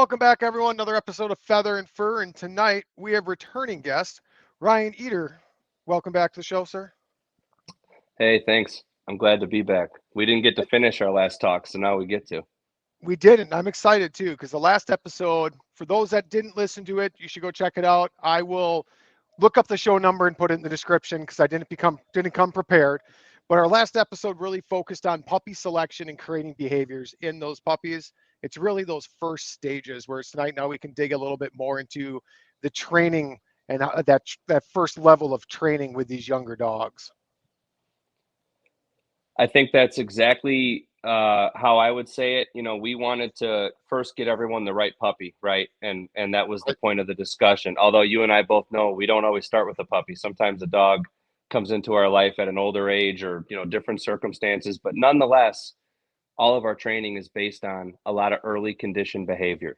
welcome back, everyone. Another episode of Feather and Fur, and tonight we have returning guest Ryan Eder. Welcome back to the show, sir. Hey, thanks. I'm glad to be back. We didn't get to finish our last talk, so now we get to. We didn't. I'm excited too because the last episode, for those that didn't listen to it, you should go check it out. I will look up the show number and put it in the description because I didn't come prepared. But our last episode really focused on puppy selection and creating behaviors in those puppies. It's really those first stages. Whereas tonight now we can dig a little bit more into the training and that first level of training with these younger dogs. I think that's exactly how I would say it. We wanted to first get everyone the right puppy, right? And that was the Right. point of the discussion. Although you and I both know we don't always start with a puppy. Sometimes a dog comes into our life at an older age or different circumstances. But nonetheless, all of our training is based on a lot of early conditioned behavior.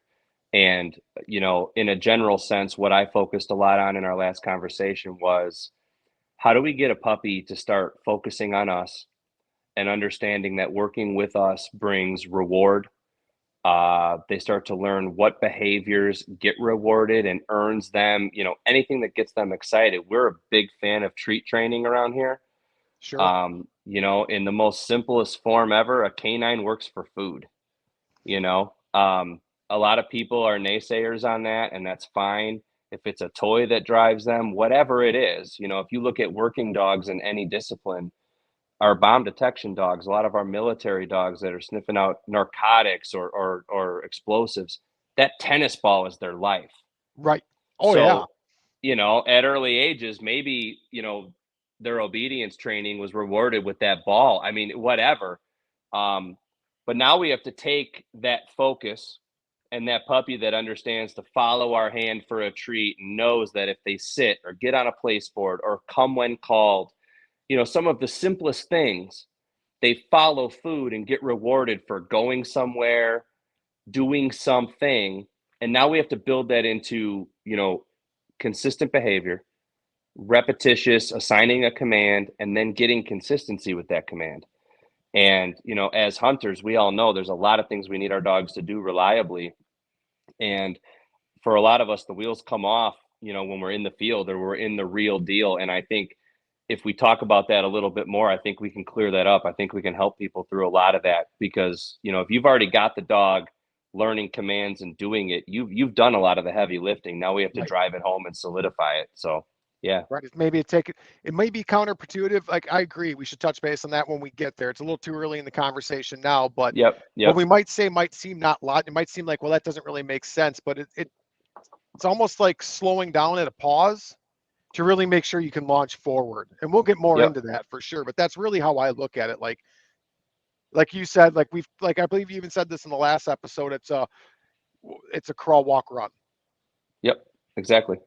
And in a general sense, what I focused a lot on in our last conversation was how do we get a puppy to start focusing on us and understanding that working with us brings reward. They start to learn what behaviors get rewarded and earns them, anything that gets them excited. We're a big fan of treat training around here. Sure. In the most simplest form ever, a canine works for food. you know a lot of people are naysayers on that, and that's fine. If it's a toy that drives them, whatever it is, if you look at working dogs in any discipline, our bomb detection dogs, a lot of our military dogs that are sniffing out narcotics or explosives, that tennis ball is their life. Right. Oh yeah. So, at early ages, maybe, their obedience training was rewarded with that ball. I mean, whatever. Um, but now we have to take that focus, and that puppy that understands to follow our hand for a treat and knows that if they sit or get on a play sport or come when called, some of the simplest things, they follow food and get rewarded for going somewhere, doing something. And now we have to build that into, consistent behavior, repetitious, assigning a command, and then getting consistency with that command. And, as hunters, we all know there's a lot of things we need our dogs to do reliably. And for a lot of us, the wheels come off, when we're in the field or we're in the real deal. And I think if we talk about that a little bit more, I think we can clear that up. I think we can help people through a lot of that because, if you've already got the dog learning commands and doing it, you've done a lot of the heavy lifting. Now we have to Right. drive it home and solidify it. So, yeah. Right. It may be counterintuitive. Like I agree, we should touch base on that when we get there. It's a little too early in the conversation now, but Yep. what Yep. we might say might seem not lot. It might seem like, well, that doesn't really make sense, but it's almost like slowing down at a pause to really make sure you can launch forward. And we'll get more Yep. into that for sure. But that's really how I look at it. Like you said, like I believe you even said this in the last episode. It's a crawl, walk, run. Yep. Exactly.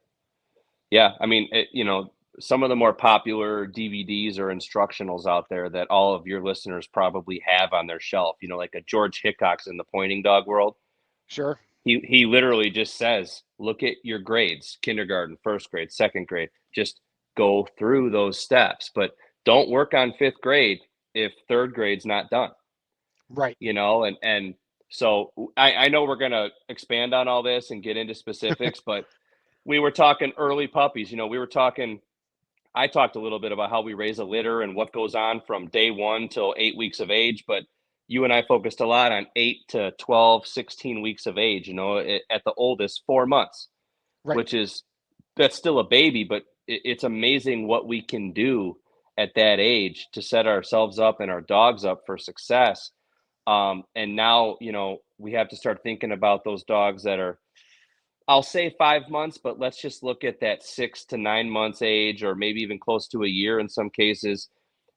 Yeah. I mean, some of the more popular DVDs or instructionals out there that all of your listeners probably have on their shelf, like a George Hickox in the pointing dog world. Sure. He literally just says, look at your grades, kindergarten, first grade, second grade, just go through those steps, but don't work on fifth grade if third grade's not done, Right. and so I know we're going to expand on all this and get into specifics, but we were talking early puppies, I talked a little bit about how we raise a litter and what goes on from day 1 till 8 weeks of age, but you and I focused a lot on 8 to 12, 16 weeks of age, at the oldest 4 months, Right. which is that's still a baby, but it's amazing what we can do at that age to set ourselves up and our dogs up for success. And now, we have to start thinking about those dogs that are, I'll say 5 months, but let's just look at that 6 to 9 months age, or maybe even close to a year in some cases.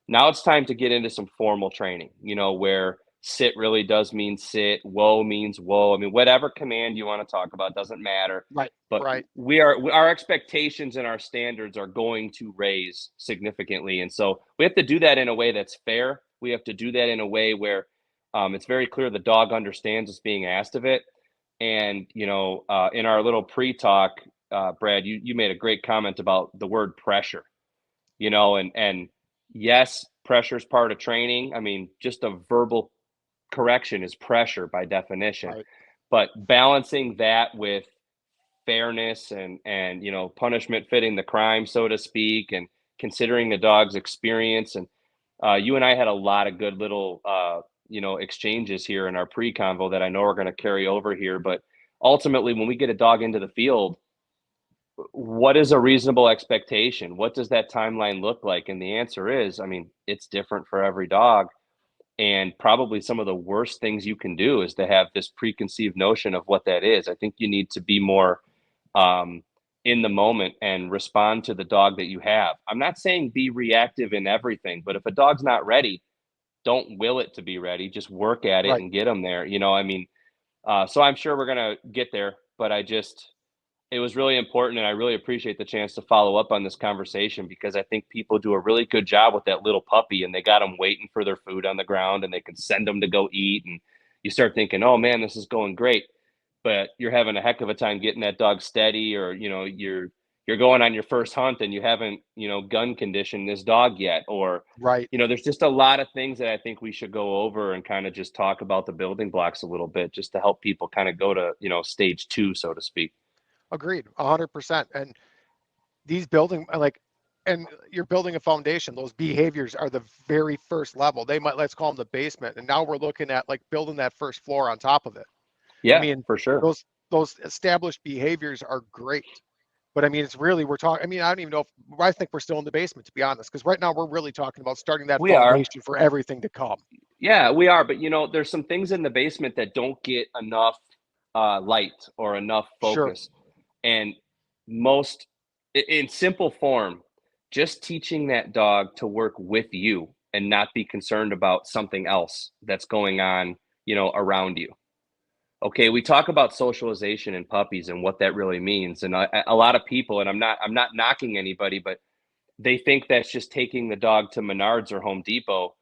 Now it's time to get into some formal training, where sit really does mean sit, whoa means whoa. I mean, whatever command you want to talk about doesn't matter. Right. But Right. our expectations and our standards are going to raise significantly. And so we have to do that in a way that's fair. We have to do that in a way where it's very clear the dog understands what's being asked of it. And, in our little pre-talk, Brad, you made a great comment about the word pressure, and yes, pressure is part of training. I mean, just a verbal correction is pressure by definition. Right. But balancing that with fairness and punishment fitting the crime, so to speak, and considering the dog's experience. And you and I had a lot of good little exchanges here in our pre-convo that I know are going to carry over here. But ultimately, when we get a dog into the field, what is a reasonable expectation? What does that timeline look like? And the answer is, I mean, it's different for every dog. And probably some of the worst things you can do is to have this preconceived notion of what that is. I think you need to be more um, in the moment and respond to the dog that you have. I'm not saying be reactive in everything, but if a dog's not ready, don't will it to be ready. Just work at it Right. and get them there. I mean, so I'm sure we're gonna get there, but it was really important, and I really appreciate the chance to follow up on this conversation because I think people do a really good job with that little puppy, and they got them waiting for their food on the ground, and they can send them to go eat, and you start thinking, oh man, this is going great, but you're having a heck of a time getting that dog steady, or you're going on your first hunt and you haven't gun conditioned this dog yet, or Right. there's just a lot of things that I think we should go over and kind of just talk about the building blocks a little bit, just to help people kind of go to stage 2, so to speak. Agreed. 100%. And these building and you're building a foundation. Those behaviors are the very first level. They might, let's call them the basement. And now we're looking at like building that first floor on top of it. I Yeah, mean, for sure. those established behaviors are great. But I mean, it's really, we're talking, I mean, I don't even know if, I think we're still in the basement, to be honest, because right now we're really talking about starting that We are. foundation for everything to come. Yeah, we are. But there's some things in the basement that don't get enough light or enough Sure. focus. And most, in simple form, just teaching that dog to work with you and not be concerned about something else that's going on, around you. Okay, we talk about socialization in puppies and what that really means, and a lot of people, and I'm not knocking anybody, but they think that's just taking the dog to Menards or Home Depot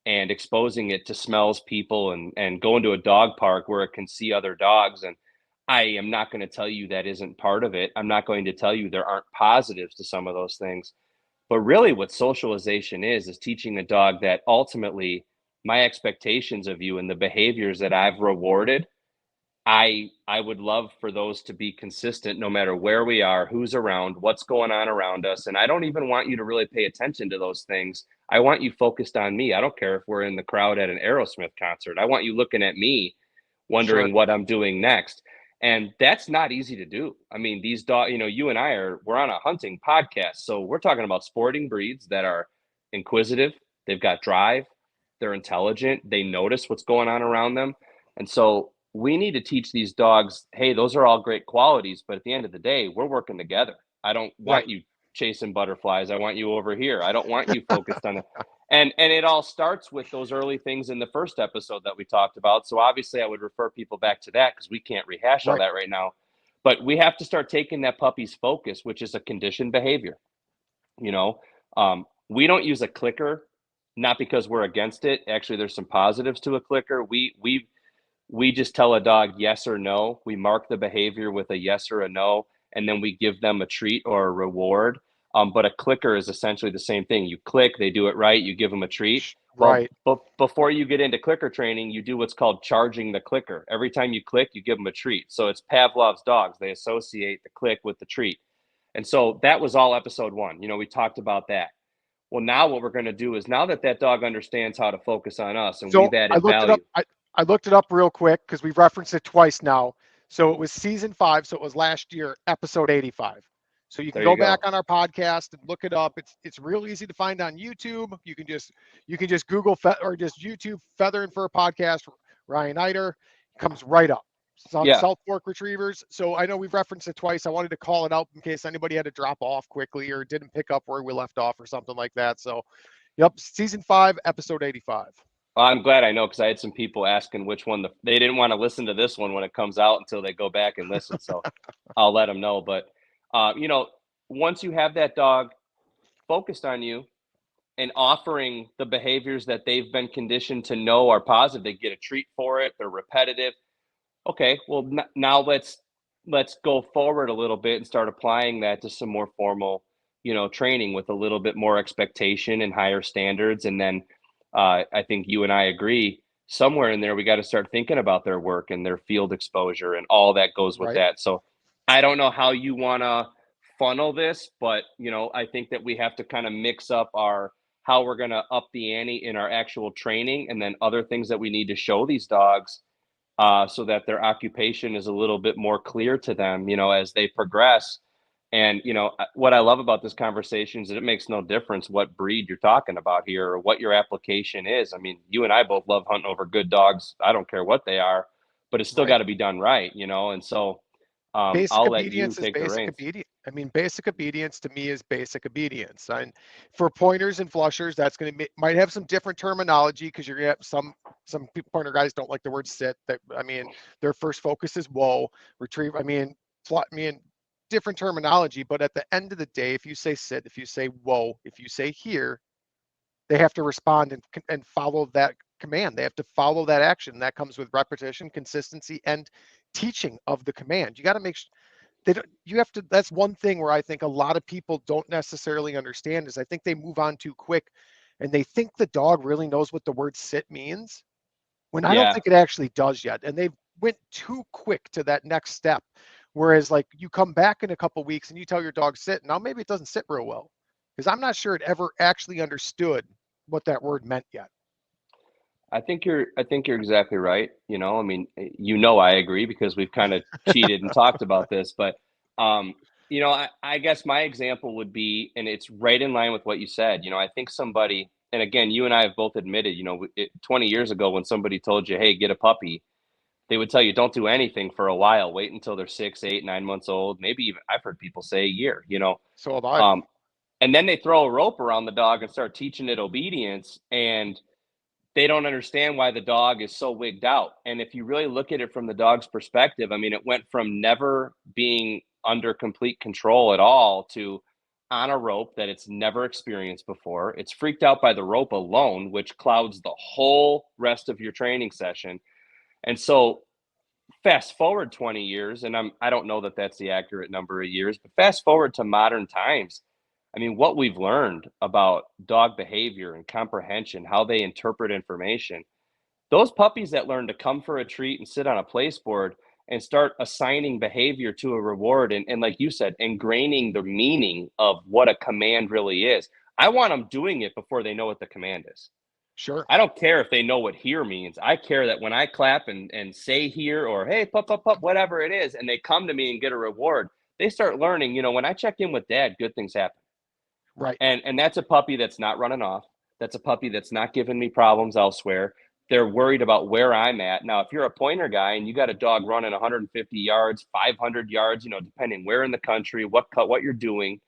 and exposing it to smells, people, and going to a dog park where it can see other dogs. And I am not going to tell you that isn't part of it. I'm not going to tell you there aren't positives to some of those things. But really, what socialization is teaching a dog that ultimately my expectations of you and the behaviors that I've rewarded, I would love for those to be consistent no matter where we are, who's around, what's going on around us. And I don't even want you to really pay attention to those things. I want you focused on me. I don't care if we're in the crowd at an Aerosmith concert. I want you looking at me, Sure. wondering what I'm doing next. And that's not easy to do. I mean, these dogs, you and we're on a hunting podcast. So we're talking about sporting breeds that are inquisitive, they've got drive, they're intelligent, they notice what's going on around them. And so we need to teach these dogs, hey, those are all great qualities, but at the end of the day, we're working together. I don't want Right. you chasing butterflies. I want you over here. I don't want you focused on it. And it all starts with those early things in the first episode that we talked about. So obviously I would refer people back to that because we can't rehash all Right. that right now. But we have to start taking that puppy's focus, which is a conditioned behavior. You know, we don't use a clicker, not because we're against it. Actually, there's some positives to a clicker. We just tell a dog yes or no. We mark the behavior with a yes or a no, and then we give them a treat or a reward. But a clicker is essentially the same thing. You click, they do it right, you give them a treat. Well, Right. before you get into clicker training, you do what's called charging the clicker. Every time you click, you give them a treat. So it's Pavlov's dogs. They associate the click with the treat. And so that was all episode 1. We talked about that. Well, now what we're going to do is, now that that dog understands how to focus on us and So we've I added looked it up. value. I looked it up real quick because we've referenced it twice now. So it was season 5. So it was last year, episode 85. So you can There you go go. back on our podcast and look it up. It's real easy to find on YouTube. You can just Google or just YouTube Feather and Fur podcast. Ryan Eder comes right up. Yeah. Southfork Retrievers. So I know we've referenced it twice. I wanted to call it out in case anybody had to drop off quickly or didn't pick up where we left off or something like that. So, yep, season 5, episode 85. Well, I'm glad I know, because I had some people asking which one they didn't want to listen to this one when it comes out until they go back and listen. So I'll let them know. But once you have that dog focused on you and offering the behaviors that they've been conditioned to know are positive, they get a treat for it. They're repetitive. Okay, well now let's go forward a little bit and start applying that to some more formal, training with a little bit more expectation and higher standards. And then I think you and I agree. somewhere in there we got to start thinking about their work and their field exposure and all that goes with Right. that. So I don't know how you want to funnel this, but I think that we have to kind of mix up our how we're going to up the ante in our actual training, and then other things that we need to show these dogs, so that their occupation is a little bit more clear to them, as they progress. And what I love about this conversation is that it makes no difference what breed you're talking about here or what your application is. I mean, you and I both love hunting over good dogs. I don't care what they are, but it's still Right. got to be done right, And so Basic I'll let you obedience is take the basic reins. obedience. I mean, basic obedience to me is basic obedience. And for pointers and flushers, that's going to might have some different terminology, because you're going to have some people, pointer guys don't like the word sit. That, I mean, their first focus is whoa, retrieve. I mean, different terminology. But at the end of the day, if you say sit, if you say whoa, if you say here, they have to respond and follow that command. They have to follow that action. That comes with repetition, consistency, and teaching of the command. You got to make sure they don't, you have to, that's one thing where I think a lot of people don't necessarily understand, is I think they move on too quick and they think the dog really knows what the word sit means, when I don't Yeah. think it actually does yet. And they went too quick to that next step. Whereas like you come back in a couple weeks and you tell your dog sit, now maybe it doesn't sit real well, because I'm not sure it ever actually understood what that word meant yet. I think you're exactly right. I mean, I agree because we've kind of cheated and talked about this, but I guess my example would be, and it's right in line with what you said. I think somebody, and again, you and I have both admitted, 20 years ago when somebody told you, "Hey, get a puppy," they would tell you, "Don't do anything for a while. Wait until they're 6, 8, 9 months old. Maybe even I've heard people say a year." So have I. Um, and then they throw a rope around the dog and start teaching it obedience, and they don't understand why the dog is so wigged out. And if you really look at it from the dog's perspective, I mean, it went from never being under complete control at all to on a rope that it's never experienced before. It's freaked out by the rope alone, which clouds the whole rest of your training session. And so fast forward 20 years, and I don't know that that's the accurate number of years, but fast forward to modern times. I mean, what we've learned about dog behavior and comprehension, how they interpret information, those puppies that learn to come for a treat and sit on a place board and start assigning behavior to a reward, and like you said, ingraining the meaning of what a command really is. I want them doing it before they know what the command is. Sure. I don't care if they know what here means. I care that when I clap and say here, or hey, pup, pup, pup, whatever it is, and they come to me and get a reward, they start learning, when I check in with dad, good things happen. Right. And that's a puppy that's not running off. That's a puppy that's not giving me problems elsewhere. They're worried about where I'm at. Now, if you're a pointer guy and you got a dog running 150 yards, 500 yards, depending where in the country, what you're doing,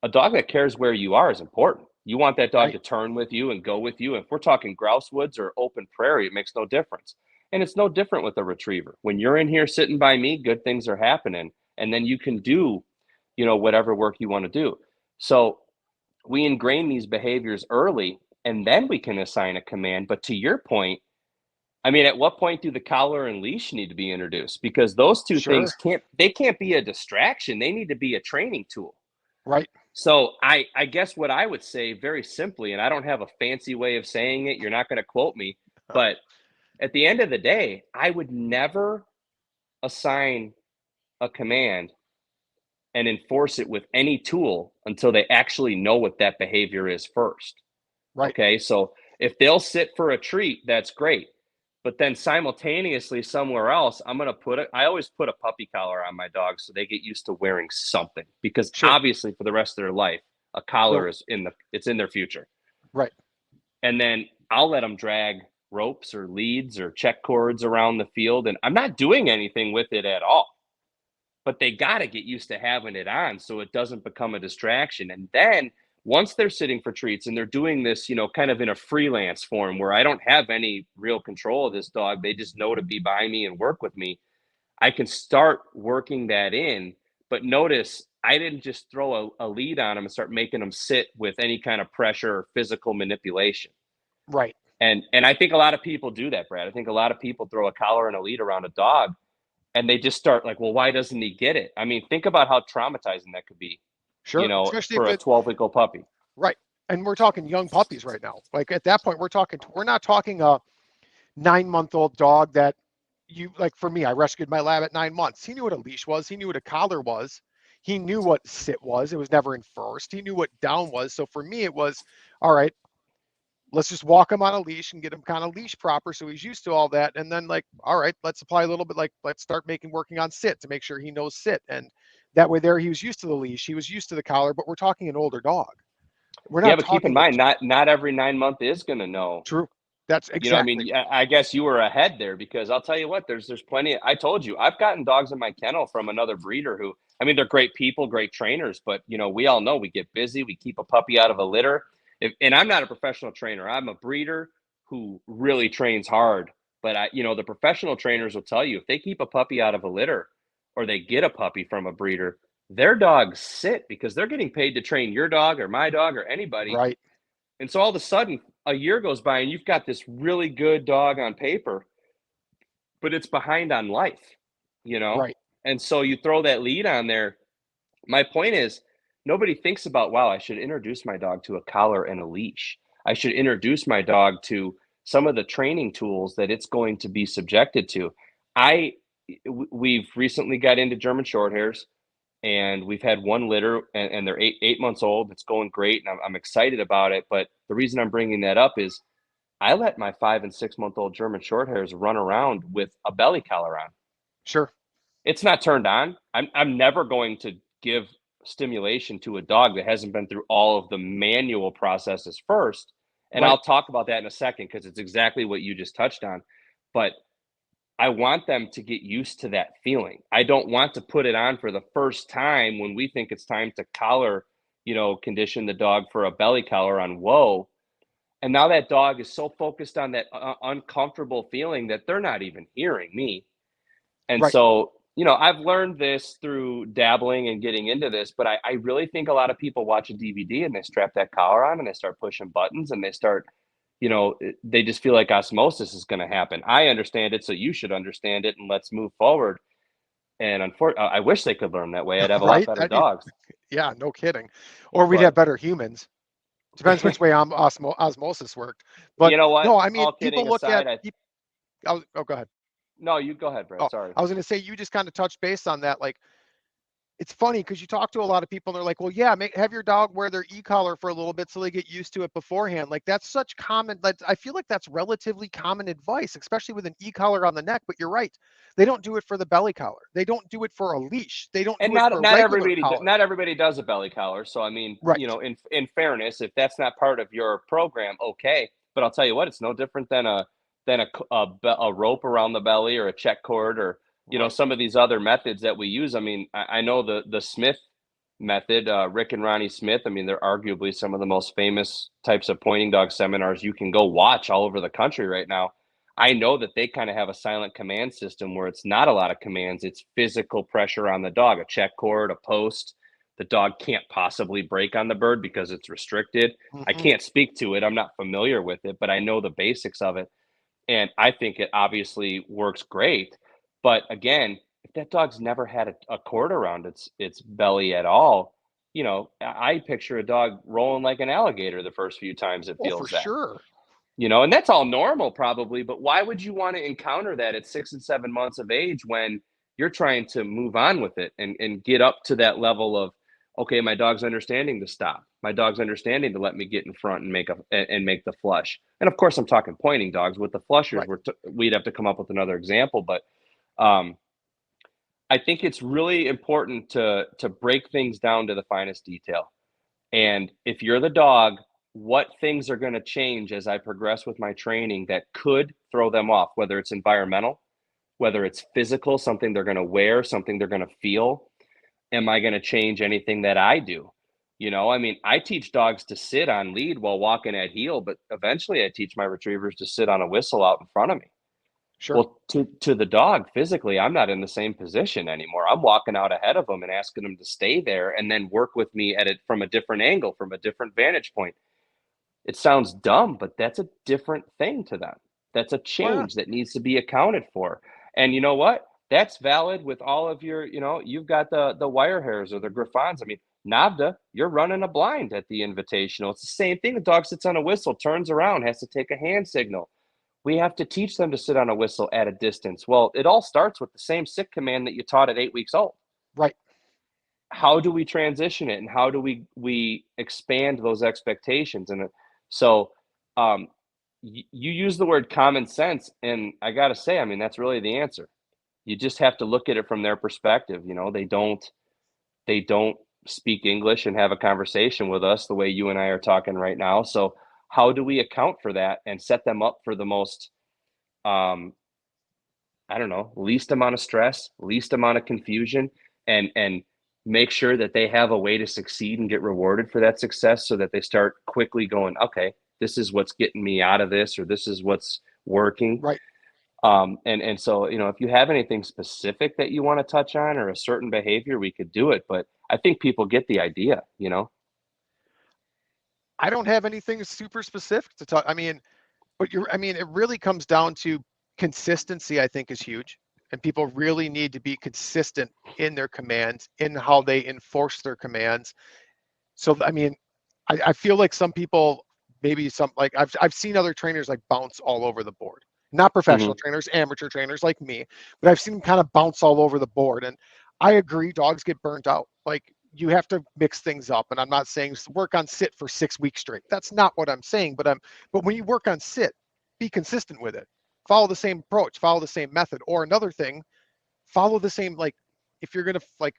a dog that cares where you are is important. You want that dog Right. to turn with you and go with you. If we're talking grouse woods or open prairie, it makes no difference. And it's no different with a retriever. When you're in here sitting by me, good things are happening. And then you can do, whatever work you want to do. So we ingrain these behaviors early, and then we can assign a command. But to your point, I mean, at what point do the collar and leash need to be introduced? Because those two things Sure. can't be a distraction. They need to be a training tool. Right. So I guess what I would say very simply, and I don't have a fancy way of saying it, you're not going to quote me, but at the end of the day, I would never assign a command and enforce it with any tool until they actually know what that behavior is first. Right. Okay. So if they'll sit for a treat, that's great. But then simultaneously somewhere else, I always put a puppy collar on my dogs so they get used to wearing something, because Sure. obviously for the rest of their life, a So collar it's in their future. right. And then I'll let them drag ropes or leads or check cords around the field. And I'm not doing anything with it at all, but they got to get used to having it on so it doesn't become a distraction. And then once they're sitting for treats and they're doing this, kind of in a freelance form where I don't have any real control of this dog, they just know to be by me and work with me. I can start working that in. But notice I didn't just throw a lead on them and start making them sit with any kind of pressure or physical manipulation. Right. And I think a lot of people do that, Brad. I think a lot of people throw a collar and a lead around a dog and they just start like, well, why doesn't he get it? I mean, think about how traumatizing that could be, Sure. Especially for if a it, 12-week-old puppy. right. And we're talking young puppies right now. Like at that point, we're not talking 9-month-old dog that you like. For me, I rescued my lab at 9 months. He knew what a leash was. He knew what a collar was. He knew what sit was. It was never enforced. He knew what down was. So for me, it was all right. Let's just walk him on a leash and get him kind of leash proper so he's used to all that. And then like, all right, let's apply a little bit, like let's start working on sit to make sure he knows sit. And that way there he was used to the leash, he was used to the collar, but we're talking an older dog. We're Yeah, not but keep in talking a mind, not every 9 month is going to know. true. That's You know, I mean, exactly I guess you were ahead there because I'll tell you what, there's plenty. I told you, I've gotten dogs in my kennel from another breeder who, I mean, they're great people, great trainers, but you know, we all know we get busy. We keep a puppy out of a litter. And I'm not a professional trainer. I'm a breeder who really trains hard. But the professional trainers will tell you if they keep a puppy out of a litter or they get a puppy from a breeder, their dogs sit because they're getting paid to train your dog or my dog or anybody. right. And so all of a sudden, a year goes by and you've got this really good dog on paper, but it's behind on life, you know? Right. And so you throw that lead on there. My point is, nobody thinks about, wow, I should introduce my dog to a collar and a leash. I should introduce my dog to some of the training tools that it's going to be subjected to. We've recently got into German Shorthairs and we've had one litter and they're 8 months old. It's going great. And I'm excited about it. But the reason I'm bringing that up is I let my 5 and 6 month old German Shorthairs run around with a belly collar on. Sure. It's not turned on. I'm never going to give stimulation to a dog that hasn't been through all of the manual processes first. And Right. I'll talk about that in a second because it's exactly what you just touched on. But I want them to get used to that feeling. I don't want to put it on for the first time when we think it's time to collar, condition the dog for a belly collar on whoa. And now that dog is so focused on that uncomfortable feeling that they're not even hearing me. And Right. so, I've learned this through dabbling and getting into this, but I really think a lot of people watch a DVD and they strap that collar on and they start pushing buttons and they start, they just feel like osmosis is going to happen. I understand it, so you should understand it, and let's move forward. And unfortunately, I wish they could learn that way. I'd have a lot Right. better dogs. Yeah, no kidding. Or we'd But have better humans. Depends which way osmosis worked. But you know what? no, I mean, All people kidding look at, aside, oh, go ahead. no, you go ahead, Brett. Oh, Sorry. I was going to say, you just kind of touched base on that. Like, it's funny because you talk to a lot of people and they're like, well, yeah, have your dog wear their e-collar for a little bit so they get used to it beforehand. Like that's such common, I feel like that's relatively common advice, especially with an e-collar on the neck. But you're right. They don't do it for the belly collar. They don't do it for a leash. They don't And do it not for a not regular everybody collar. not everybody does a belly collar. So I mean, Right. in fairness, if that's not part of your program, okay. But I'll tell you what, it's no different than a rope around the belly or a check cord or Right. some of these other methods that we use. I mean, I know the Smith method, Rick and Ronnie Smith. I mean, they're arguably some of the most famous types of pointing dog seminars you can go watch all over the country right now. I know that they kind of have a silent command system where it's not a lot of commands. It's physical pressure on the dog, a check cord, a post. The dog can't possibly break on the bird because it's restricted. I Hmm. can't speak to it. I'm not familiar with it, but I know the basics of it. And I think it obviously works great. But again, if that dog's never had a cord around its belly at all, I picture a dog rolling like an alligator the first few times it Oh, for feels that. sure. And that's all normal probably, but why would you want to encounter that at 6 and 7 months of age when you're trying to move on with it and get up to that level of, okay, my dog's understanding to stop. My dog's understanding to let me get in front and make the flush. And of course, I'm talking pointing dogs. With the flushers, Right. we'd have to come up with another example, but um, I think it's really important to break things down to the finest detail. And if you're the dog, what things are going to change as I progress with my training that could throw them off, whether it's environmental, whether it's physical, something they're going to wear, something they're going to feel. Am I going to change anything that I do? I mean, I teach dogs to sit on lead while walking at heel, but eventually I teach my retrievers to sit on a whistle out in front of me. Sure. Well, to the dog, physically, I'm not in the same position anymore. I'm walking out ahead of them and asking them to stay there and then work with me at it from a different angle, from a different vantage point. It sounds dumb, but that's a different thing to them. That's a Well, change that needs to be accounted for. And you know what? That's valid with all of your, you've got the wire hairs or the griffons. I mean, Navda, you're running a blind at the invitational. It's the same thing. The dog sits on a whistle, turns around, has to take a hand signal. We have to teach them to sit on a whistle at a distance. Well, it all starts with the same sit command that you taught at 8 weeks old. Right. How do we transition it, and how do we expand those expectations? And so you use the word common sense, and I got to say, I mean, that's really the answer. You just have to look at it from their perspective. They don't speak English and have a conversation with us the way you and I are talking right now. So how do we account for that and set them up for the most, I don't know, least amount of stress, least amount of confusion, and make sure that they have a way to succeed and get rewarded for that success, so that they start quickly going, okay, this is what's getting me out of this, or this is what's working. Right. And so, if you have anything specific that you want to touch on, or a certain behavior, we could do it. But I think people get the idea. I don't have anything super specific to talk. I mean, it really comes down to consistency, I think, is huge. And people really need to be consistent in their commands, in how they enforce their commands. So, I mean, I feel like some people, maybe some, like I've seen other trainers like bounce all over the board. Not professional Hmm. trainers, amateur trainers like me, but I've seen them kind of bounce all over the board. And I agree, dogs get burnt out. Like, you have to mix things up. And I'm not saying work on sit for 6 weeks straight. That's not what I'm saying. But when you work on sit, be consistent with it. Follow the same approach, follow the same method. Or another thing, follow the same, like, if you're gonna like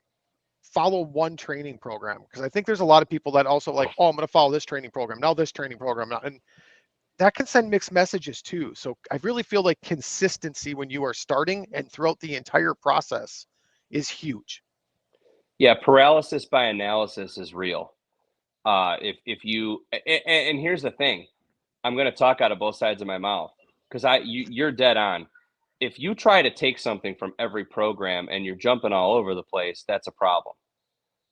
follow one training program, because I think there's a lot of people that also like, oh, I'm going to follow this training program, now this training program now, and that can send mixed messages too. So I really feel like consistency when you are starting and throughout the entire process is huge. Yeah, paralysis by analysis is real. If you and here's the thing, I'm going to talk out of both sides of my mouth, because you're dead on. If you try to take something from every program and you're jumping all over the place, that's a problem.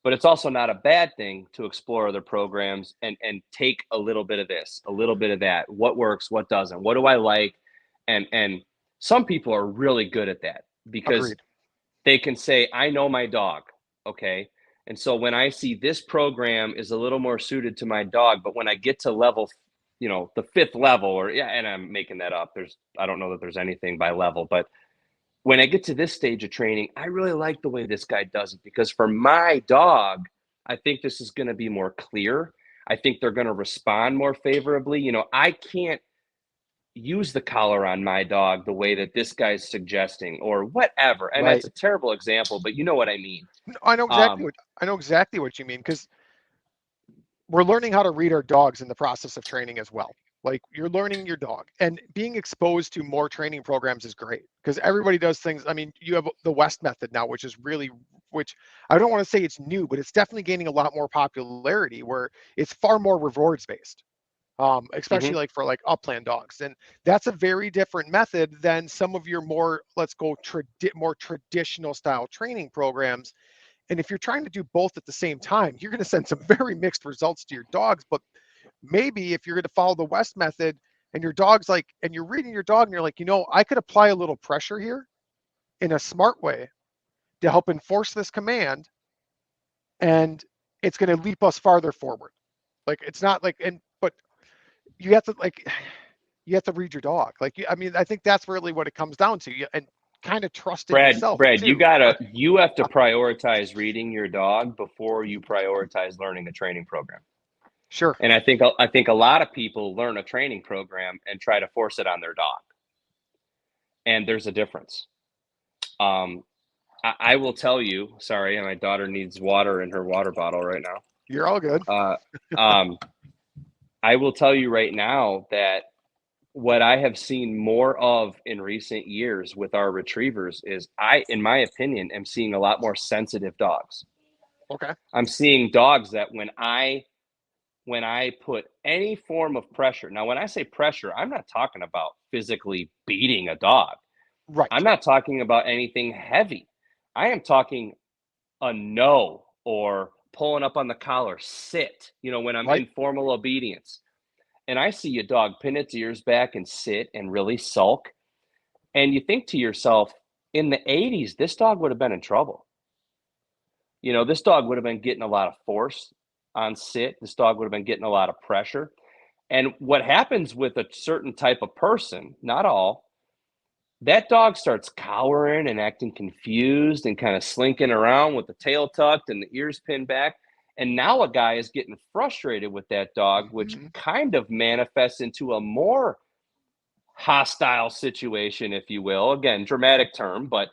But it's also not a bad thing to explore other programs and take a little bit of this, a little bit of that. What works, what doesn't, what do I like? And some people are really good at that, because Agreed. they can say, I know my dog. Okay. And so when I see this program is a little more suited to my dog, but when I get to level, the fifth level, or yeah, and I'm making that up. I don't know that there's anything by level, but when I get to this stage of training, I really like the way this guy does it, because for my dog, I think this is going to be more clear. I think they're going to respond more favorably. I can't use the collar on my dog the way that this guy's suggesting, or whatever. And Right. that's a terrible example, but you know what I mean. No, I know exactly what you mean, because we're learning how to read our dogs in the process of training as well. Like, you're learning your dog, and being exposed to more training programs is great, because everybody does things. I mean, you have the West method now, which I don't want to say it's new, but it's definitely gaining a lot more popularity, where it's far more rewards based. Especially Hmm. like for like upland dogs, and that's a very different method than some of your more, let's go, more traditional style training programs. And if you're trying to do both at the same time, you're going to send some very mixed results to your dogs. But maybe if you're going to follow the West method, and your dog's like, and you're reading your dog and you're like, I could apply a little pressure here in a smart way to help enforce this command, and it's going to leap us farther forward. Like, it's not like, but you have to, like, you have to read your dog. Like, I mean, I think that's really what it comes down to, and kind of trusting yourself Brad, too. you have to prioritize reading your dog before you prioritize learning a training program. Sure. And I think a lot of people learn a training program and try to force it on their dog. And there's a difference. Um, I will tell you, sorry, my daughter needs water in her water bottle right now. You're all good. Uh, um, I will tell you right now that what I have seen more of in recent years with our retrievers is, in my opinion, am seeing a lot more sensitive dogs. Okay. I'm seeing dogs that when I put any form of pressure, now when I say pressure, I'm not talking about physically beating a dog. I'm Right. not talking about anything heavy. I am talking a no, or pulling up on the collar, sit, when I'm Right. in formal obedience. And I see a dog pin its ears back and sit and really sulk. And you think to yourself, in the 80s, this dog would have been in trouble. This dog would have been getting a lot of force on sit. This dog would have been getting a lot of pressure. And what happens with a certain type of person, not all, that dog starts cowering and acting confused and kind of slinking around with the tail tucked and the ears pinned back. And now a guy is getting frustrated with that dog, which Mhm. kind of manifests into a more hostile situation, if you will. Again, dramatic term, but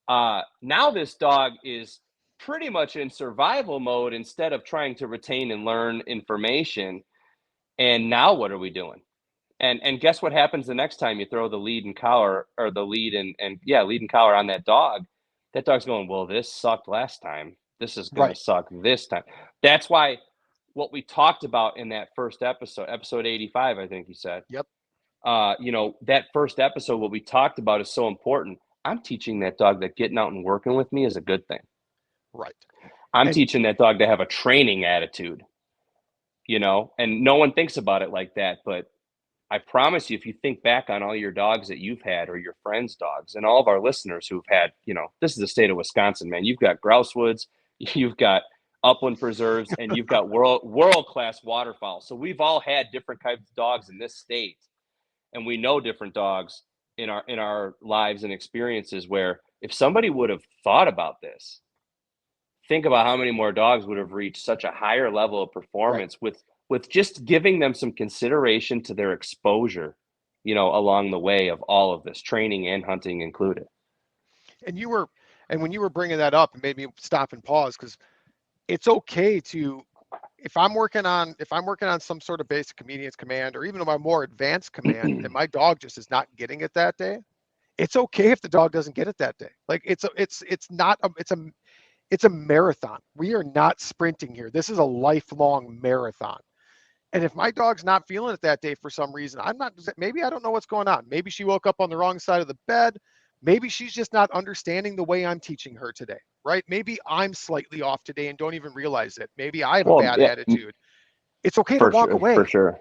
now this dog is pretty much in survival mode instead of trying to retain and learn information. And now what are we doing? And guess what happens the next time you throw the lead and collar, or the lead and yeah, lead and collar on that dog? That dog's going, well, this sucked last time. This is gonna Right. suck this time. That's why what we talked about in that first episode, episode 85, I think you said, Yep. that first episode, what we talked about is so important. I'm teaching that dog that getting out and working with me is a good thing. Right. I'm And teaching that dog to have a training attitude, and no one thinks about it like that. But I promise you, if you think back on all your dogs that you've had, or your friends' dogs, and all of our listeners who've had, this is the state of Wisconsin, man. You've got grouse woods, you've got upland preserves, and you've got world class waterfowl. So we've all had different types of dogs in this state, and we know different dogs in our lives and experiences. Where if somebody would have thought about this, think about how many more dogs would have reached such a higher level of right. performance with just giving them some consideration to their exposure, along the way of all of this training and hunting included. And you were, and when you were bringing that up, it made me stop and pause because it's okay to, if I'm working on some sort of basic obedience command or even a more advanced command, and my dog just is not getting it that day, it's okay if the dog doesn't get it that day. Like it's not a it's a marathon. We are not sprinting here. This is a lifelong marathon. And if my dog's not feeling it that day for some reason, maybe I don't know what's going on. Maybe she woke up on the wrong side of the bed. Maybe she's just not understanding the way I'm teaching her today, right? Maybe I'm slightly off today and don't even realize it. Maybe I have a Well, bad yeah, attitude. It's okay to for walk sure, for away. sure.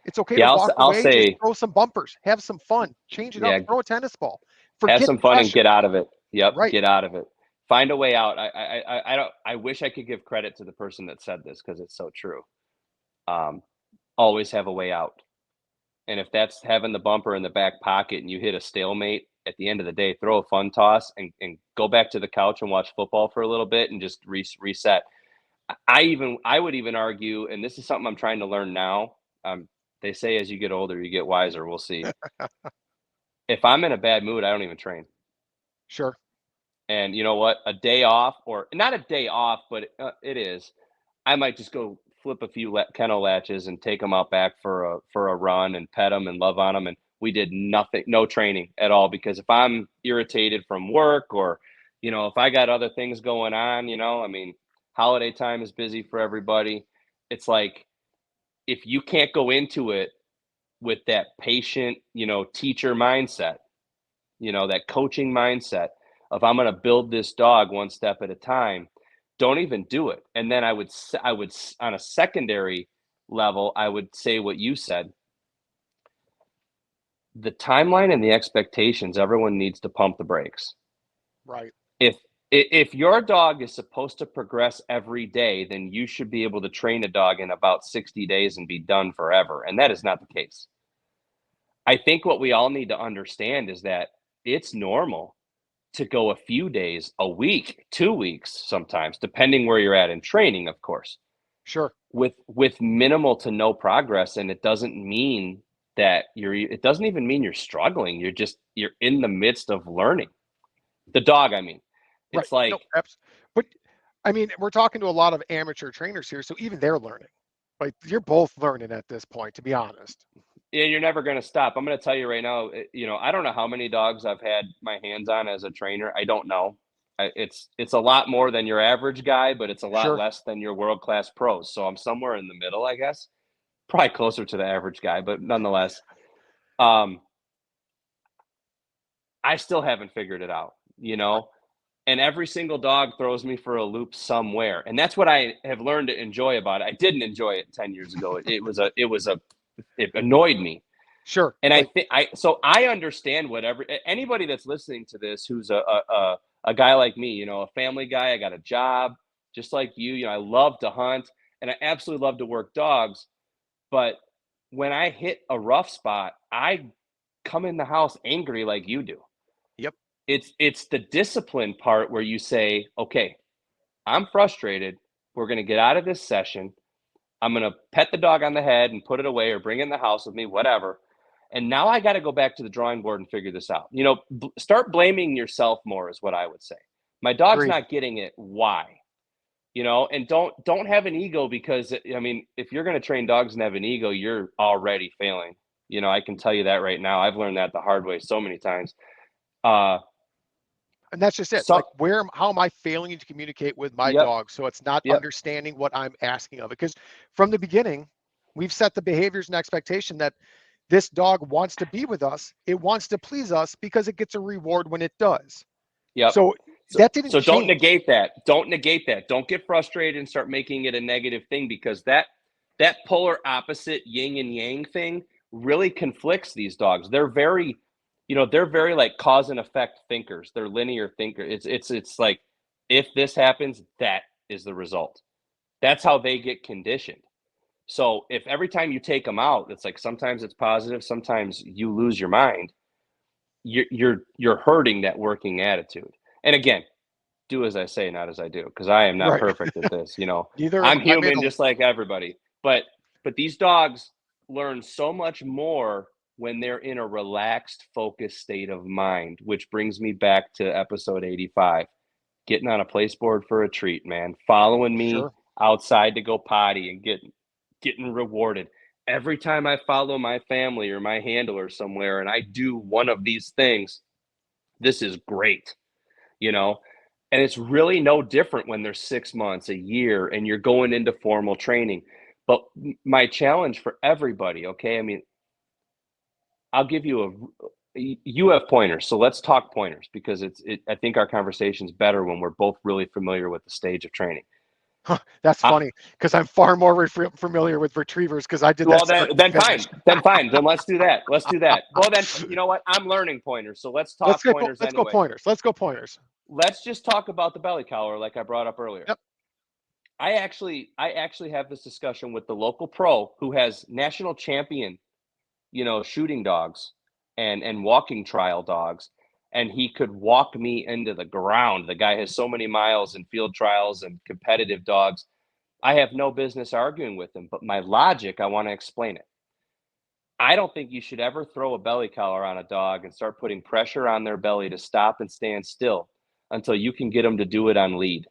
It's okay to Yeah, walk I'll away, just say, throw some bumpers, have some fun, change it up, yeah, throw a tennis ball, have forget some the fun and pressure. get out of it. Yep, Right. get out of it. Find a way out. I don't. I wish I could give credit to the person that said this, because it's so true. Um, Always have a way out. And if that's having the bumper in the back pocket and you hit a stalemate, at the end of the day, throw a fun toss and go back to the couch and watch football for a little bit and just reset. I would even argue, and this is something I'm trying to learn now. They say as you get older, you get wiser. We'll see. If I'm in a bad mood, I don't even train. Sure. And you know what? A day off, or not a day off, but it is. I might just go flip a few kennel latches and take them out back for a run and pet them and love on them. And we did nothing, no training at all. Because if I'm irritated from work, or if I got other things going on, I mean, holiday time is busy for everybody. It's like, if you can't go into it with that patient, teacher mindset, that coaching mindset of, I'm going to build this dog one step at a time, don't even do it. And then I would on a secondary level, I would say what you said. The timeline and the expectations, everyone needs to pump the brakes. Right. If your dog is supposed to progress every day, then you should be able to train a dog in about 60 days and be done forever. And that is not the case. I think what we all need to understand is that it's normal to go a few days, a week, 2 weeks, sometimes, depending where you're at in training, of course, Sure. with minimal to no progress. And it doesn't mean that it doesn't even mean you're struggling. You're in the midst of learning. The dog, I mean, Right. it's like, No, but I mean, we're talking to a lot of amateur trainers here, so even they're learning. Like you're both learning at this point, to be honest. yeah, you're never going to stop. I'm going to tell you right now, I don't know how many dogs I've had my hands on as a trainer. I don't know. It's a lot more than your average guy, but it's a lot Sure. less than your world class pros. So I'm somewhere in the middle, I guess. Probably closer to the average guy, but nonetheless, um, I still haven't figured it out, Right. and every single dog throws me for a loop somewhere. And that's what I have learned to enjoy about it. I didn't enjoy it 10 years ago. It annoyed me. Sure. And I Like think I understand whatever anybody that's listening to this, who's a guy like me, a family guy. I got a job just like you. I love to hunt, and I absolutely love to work dogs. But when I hit a rough spot, I come in the house angry like you do. Yep. It's the discipline part where you say, okay, I'm frustrated. We're going to get out of this session. I'm going to pet the dog on the head and put it away or bring it in the house with me, whatever. And now I got to go back to the drawing board and figure this out. Start blaming yourself more is what I would say. My dog's Agreed. not getting it. Why? And don't have an ego, because I mean, if you're going to train dogs and have an ego, you're already failing. I can tell you that right now. I've learned that the hard way so many times. And that's just it. So, Like, how am I failing to communicate with my yep, dog? So it's not yep, understanding what I'm asking of it. Because from the beginning, we've set the behaviors and expectation that this dog wants to be with us. It wants to please us because it gets a reward when it does. yep. So So, that didn't so don't change. negate that. Don't negate that. Don't get frustrated and start making it a negative thing, because that polar opposite yin and yang thing really conflicts these dogs. They're very, they're very like cause and effect thinkers. They're linear thinkers. It's like, if this happens, that is the result. That's how they get conditioned. So if every time you take them out, it's like sometimes it's positive, sometimes you lose your mind. You're hurting that working attitude. And again, do as I say, not as I do, because I am not Right. perfect at this. Neither am I'm I. I made human just like everybody. But these dogs learn so much more when they're in a relaxed, focused state of mind, which brings me back to episode 85. Getting on a place board for a treat, man. Following me Sure. outside to go potty and getting rewarded. Every time I follow my family or my handler somewhere and I do one of these things, this is great, you know? And it's really no different when they're 6 months, a year, and you're going into formal training. But my challenge for everybody, okay? I mean, I'll give you have pointers, so let's talk pointers, because I think our conversation's better when we're both really familiar with the stage of training. That's I, funny because I'm far more familiar with retrievers because I did that well, start to then finish. fine, then let's do that. Let's do that. Well, then you know what? I'm learning pointers, so let's talk pointers Let's go anyway. pointers. Let's go pointers. Let's just talk about the belly collar, like I brought up earlier. Yep. I actually have this discussion with the local pro who has national champion, shooting dogs and walking trial dogs, and he could walk me into the ground. The guy has so many miles in field trials and competitive dogs. I have no business arguing with him, but my logic, I want to explain it. I don't think you should ever throw a belly collar on a dog and start putting pressure on their belly to stop and stand still until you can get them to do it on lead.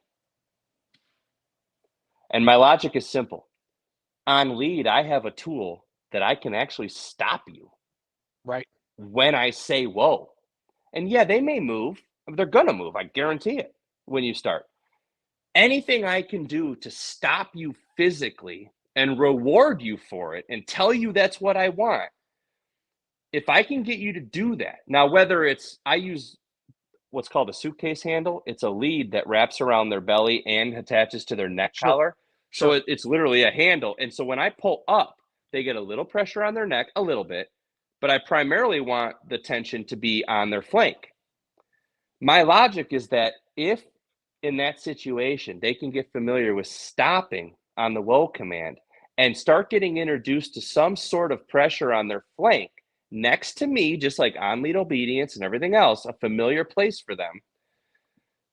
And my logic is simple. On lead, I have a tool that I can actually stop you Right. when I say whoa. And yeah, they may move. They're going to move. I guarantee it when you start. Anything I can do to stop you physically and reward you for it and tell you that's what I want. If I can get you to do that. Now, whether I use what's called a suitcase handle, it's a lead that wraps around their belly and attaches to their neck Sure. collar. So Sure. it's literally a handle. And so when I pull up, they get a little pressure on their neck, a little bit, but I primarily want the tension to be on their flank. My logic is that if in that situation they can get familiar with stopping on the whoa command and start getting introduced to some sort of pressure on their flank next to me, just like on lead obedience and everything else, a familiar place for them.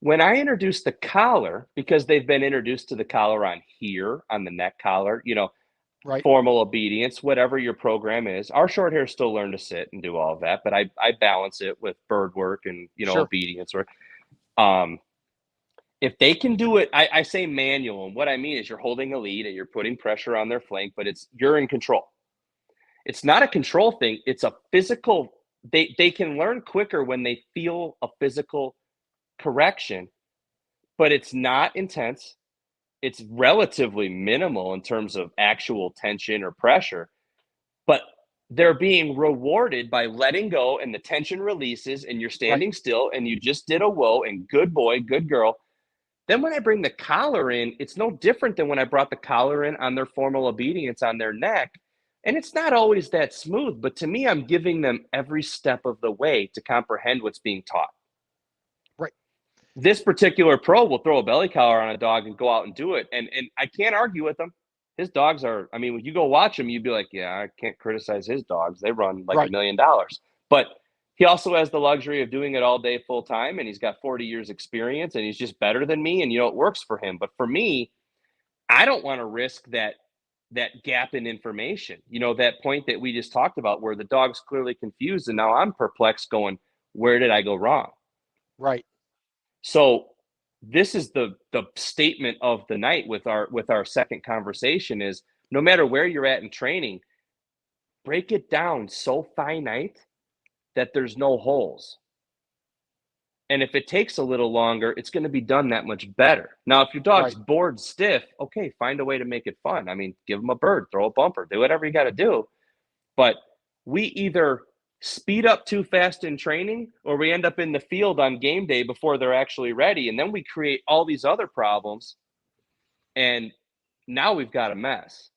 When I introduce the collar, because they've been introduced to the collar on here, on the neck collar, Right. formal obedience, whatever your program is. Our short hairs still learn to sit and do all of that, but I balance it with bird work and, Sure. obedience work. If they can do it, I say manual. And what I mean is you're holding a lead and you're putting pressure on their flank, but you're in control. It's not a control thing. It's a physical. They can learn quicker when they feel a physical correction, but it's not intense. It's relatively minimal in terms of actual tension or pressure, but they're being rewarded by letting go and the tension releases and you're Right. standing still and you just did a whoa and good boy, good girl. Then when I bring the collar in, it's no different than when I brought the collar in on their formal obedience on their neck. And it's not always that smooth, but to me, I'm giving them every step of the way to comprehend what's being taught. Right. This particular pro will throw a belly collar on a dog and go out and do it. And I can't argue with them. His dogs are, I mean, when you go watch him, you'd be like, yeah, I can't criticize his dogs. They run like $1 Right. million. But he also has the luxury of doing it all day full time, and he's got 40 years experience, and he's just better than me, and it works for him. But for me, I don't want to risk that gap in information. That point that we just talked about where the dog's clearly confused and now I'm perplexed going, where did I go wrong? Right. So this is the statement of the night with our second conversation is no matter where you're at in training, break it down so finite that there's no holes. And if it takes a little longer, it's going to be done that much better. Now, if your dog's Right. bored stiff, okay, find a way to make it fun. I mean, give them a bird, throw a bumper, do whatever you got to do. But we either speed up too fast in training or we end up in the field on game day before they're actually ready. And then we create all these other problems. And now we've got a mess.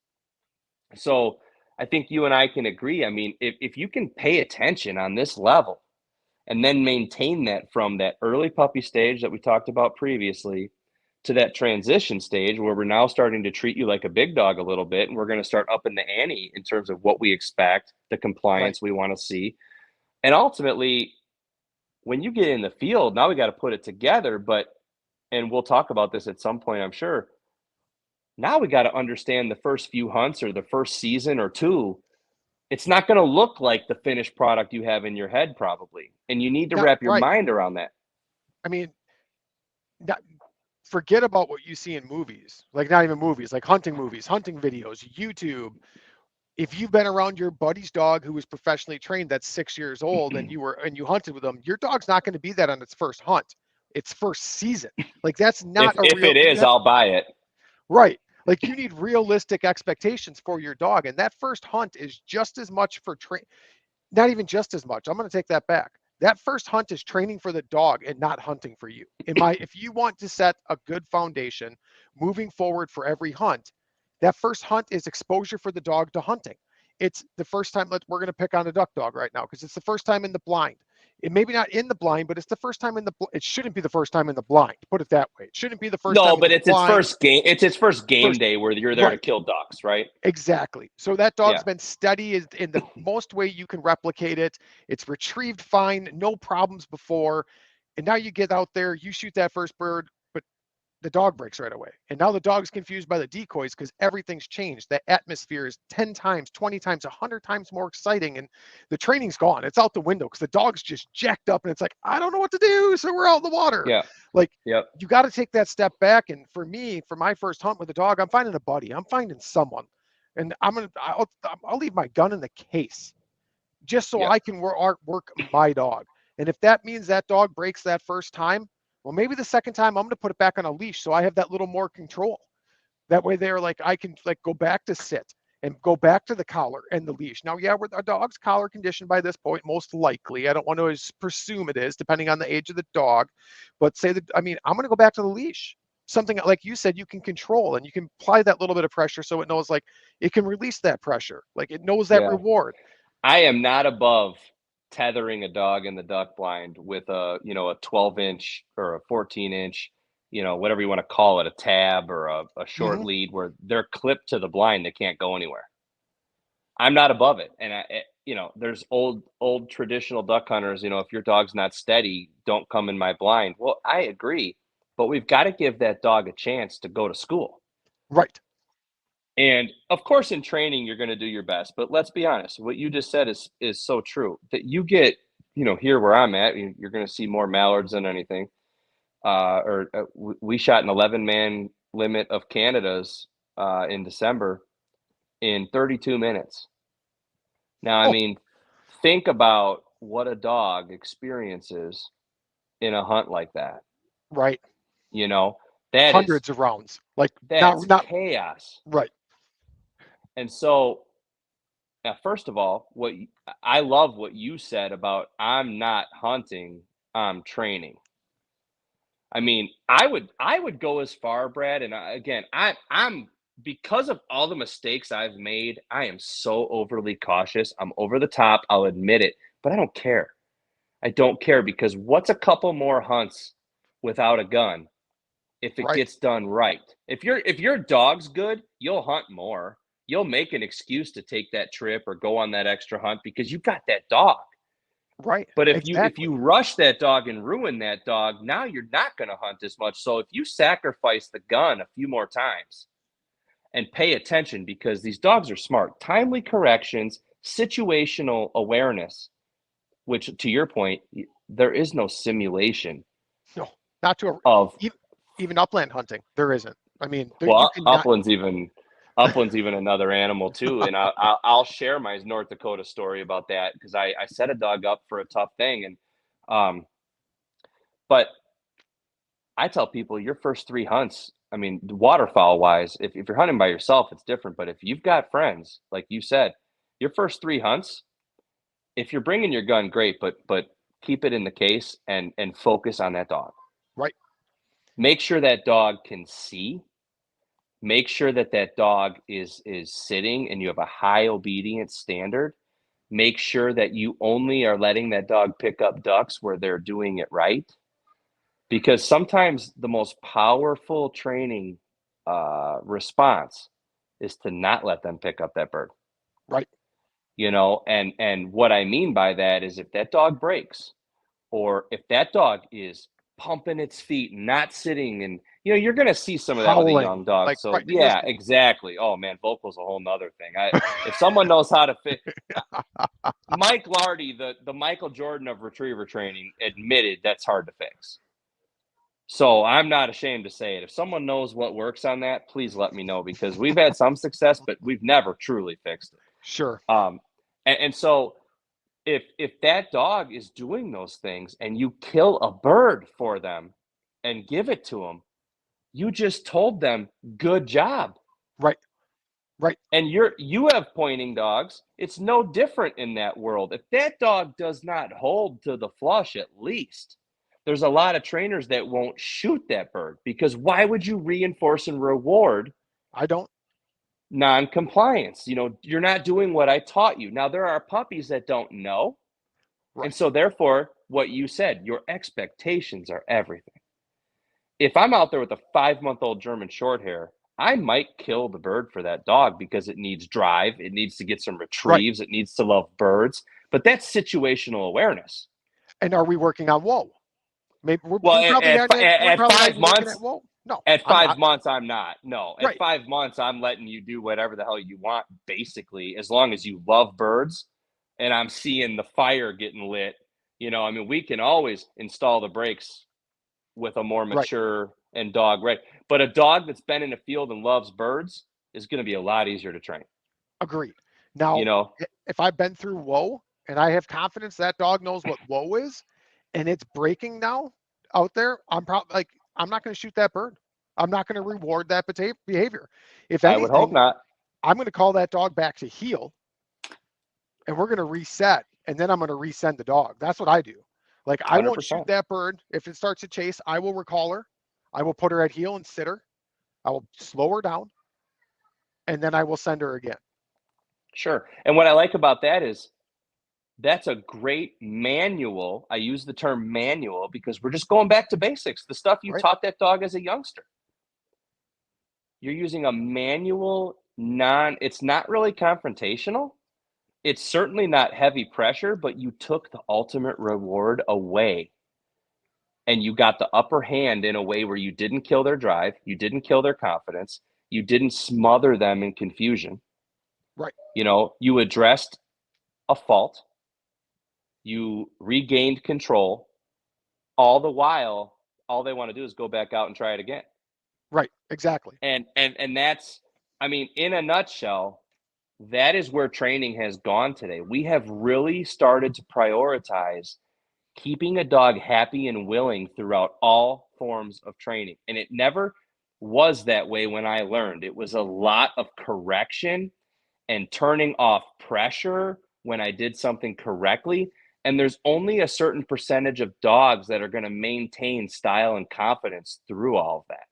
So I think you and I can agree. I mean, if you can pay attention on this level, and then maintain that from that early puppy stage that we talked about previously to that transition stage where we're now starting to treat you like a big dog a little bit. And we're going to start upping the ante in terms of what we expect, the Right. compliance we want to see. And ultimately, when you get in the field, now we got to put it together. And we'll talk about this at some point, I'm sure. Now we got to understand the first few hunts or the first season or two, it's not going to look like the finished product you have in your head probably. And you need to Not wrap your right. mind around that. I mean, not, forget about what you see in movies, like not even movies, like hunting movies, hunting videos, YouTube. If you've been around your buddy's dog who was professionally trained that's 6 years old and you hunted with them, your dog's not going to be that on its first hunt, its first season. Like that's not a If real it is, I'll buy it. right. Like you need realistic expectations for your dog. And that first hunt is just as much for not even just as much. I'm going to take that back. That first hunt is training for the dog and not hunting for you. If you want to set a good foundation moving forward for every hunt, that first hunt is exposure for the dog to hunting. It's the first time we're going to pick on a duck dog right now because it's the first time in the blind. It maybe not in the blind, but it's the first time it shouldn't be the first time in the blind. Put it that way. It shouldn't be the first No, time in but the it's its blind. first game. It's its first game First, day where you're there to right. kill ducks, right? Exactly. So that Yeah. dog's been steady in the most way you can replicate it. It's retrieved fine, no problems before. And now you get out there, you shoot that first bird, but the dog breaks right away. And now the dog's confused by the decoys because everything's changed. The atmosphere is 10 times, 20 times, 100 times more exciting. And the training's gone. It's out the window because the dog's just jacked up and it's like, I don't know what to do. So we're out in the water. Yeah. Like, Yep. you got to take that step back. And for me, for my first hunt with a dog, I'm finding a buddy. I'm finding someone. And I'll leave my gun in the case just so Yep. I can work my dog. And if that means that dog breaks that first time, well, maybe the second time I'm going to put it back on a leash so I have that little more control. That way they're like, I can like go back to sit and go back to the collar and the leash. Now, yeah, a dog's collar conditioned by this point, most likely. I don't want to presume it is, depending on the age of the dog. But I'm going to go back to the leash. Something like you said, you can control and you can apply that little bit of pressure so it knows like it can release that pressure. Like it knows that Yeah. reward. I am not above tethering a dog in the duck blind with a 12-inch or a 14-inch, whatever you want to call it, a tab or a short Mm-hmm. lead where they're clipped to the blind. They can't go anywhere. I'm not above it. And there's old traditional duck hunters, if your dog's not steady, don't come in my blind. Well, I agree, but we've got to give that dog a chance to go to school. Right. And of course, in training, you're going to do your best. But let's be honest, what you just said is so true that you get, here where I'm at, you're going to see more mallards than anything. We shot an 11-man limit of Canada's in December in 32 minutes. Now, I Oh, mean, think about what a dog experiences in a hunt like that. right. You know, that is Hundreds of rounds. Like that's not chaos. right. And so now, first of all, I love what you said about I'm not hunting, I'm training. I mean, I would go as far, Brad, and again, I'm because of all the mistakes I've made, I am so overly cautious. I'm over the top, I'll admit it, but I don't care. I don't care because what's a couple more hunts without a gun if it Right. gets done right. If your dog's good, you'll hunt more. You'll make an excuse to take that trip or go on that extra hunt because you got that dog. Right. But if Exactly. you rush that dog and ruin that dog, now you're not going to hunt as much. So if you sacrifice the gun a few more times and pay attention, because these dogs are smart, timely corrections, situational awareness, which to your point, there is no simulation No, not to a, of, even upland hunting. There isn't. I mean, you well, cannot. upland's even another animal too. And I'll share my North Dakota story about that because I set a dog up for a tough thing. And but I tell people your first 3 hunts, I mean, waterfowl wise, if you're hunting by yourself, it's different. But if you've got friends, like you said, your first 3 hunts, if you're bringing your gun, great, but keep it in the case and focus on that dog. Right. Make sure that dog can see. Make sure that that dog is sitting and you have a high obedience standard. Make sure that you only are letting that dog pick up ducks where they're doing it right. Because sometimes the most powerful training response is to not let them pick up that bird. Right. And what I mean by that is if that dog breaks, or if that dog is pumping its feet, not sitting, and you're going to see some of that with a young Howling. dog. Like, So right. yeah, exactly. Oh man, vocal's a whole nother thing. If someone knows how to fit, Mike Lardy, the Michael Jordan of retriever training, admitted that's hard to fix. So I'm not ashamed to say it. If someone knows what works on that, please let me know, because we've had some success, but we've never truly fixed it. Sure. And so if that dog is doing those things and you kill a bird for them and give it to them, you just told them good job. Right. Right. And you have pointing dogs. It's no different in that world. If that dog does not hold to the flush, at least there's a lot of trainers that won't shoot that bird, because why would you reinforce and reward I don't. non-compliance? You're not doing what I taught you. Now there are puppies that don't know. And Right. so therefore, what you said, your expectations are everything. If I'm out there with a 5-month-old German Shorthair, I might kill the bird for that dog because it needs drive, it needs to get some Right. retrieves, it needs to love birds. But that's situational awareness. And are we working on whoa? Maybe Well, we're at probably not five even looking at months, whoa. No, at I'm five not. months, I'm not. No, at Right. 5 months, I'm letting you do whatever the hell you want, basically, as long as you love birds and I'm seeing the fire getting lit. I mean, we can always install the brakes with a more Right. mature and dog ready. But a dog that's been in a field and loves birds is going to be a lot easier to train. Agreed. You Now, know, if I've been through whoa and I have confidence that dog knows what whoa is and it's breaking now out there, I'm probably like, I'm not going to shoot that bird. I'm not going to reward that behavior. If I would hope anything, not. I'm going to call that dog back to heel and we're going to reset, and then I'm going to resend the dog. That's what I do. Like, I won't shoot 100%. that bird. If it starts to chase, I will recall her. I will put her at heel and sit her. I will slow her down, and then I will send her again. Sure. And what I like about that is that's a great manual. I use the term manual because we're just going back to basics. The stuff you Right. taught that dog as a youngster. You're using a manual, it's not really confrontational. It's certainly not heavy pressure, but you took the ultimate reward away. And you got the upper hand in a way where you didn't kill their drive, you didn't kill their confidence, you didn't smother them in confusion. Right. You addressed a fault, you regained control. All the while, all they want to do is go back out and try it again. Right. Exactly. And that's, I mean, in a nutshell, that is where training has gone today. We have really started to prioritize keeping a dog happy and willing throughout all forms of training. And it never was that way when I learned. It was a lot of correction and turning off pressure when I did something correctly. And there's only a certain percentage of dogs that are going to maintain style and confidence through all of that.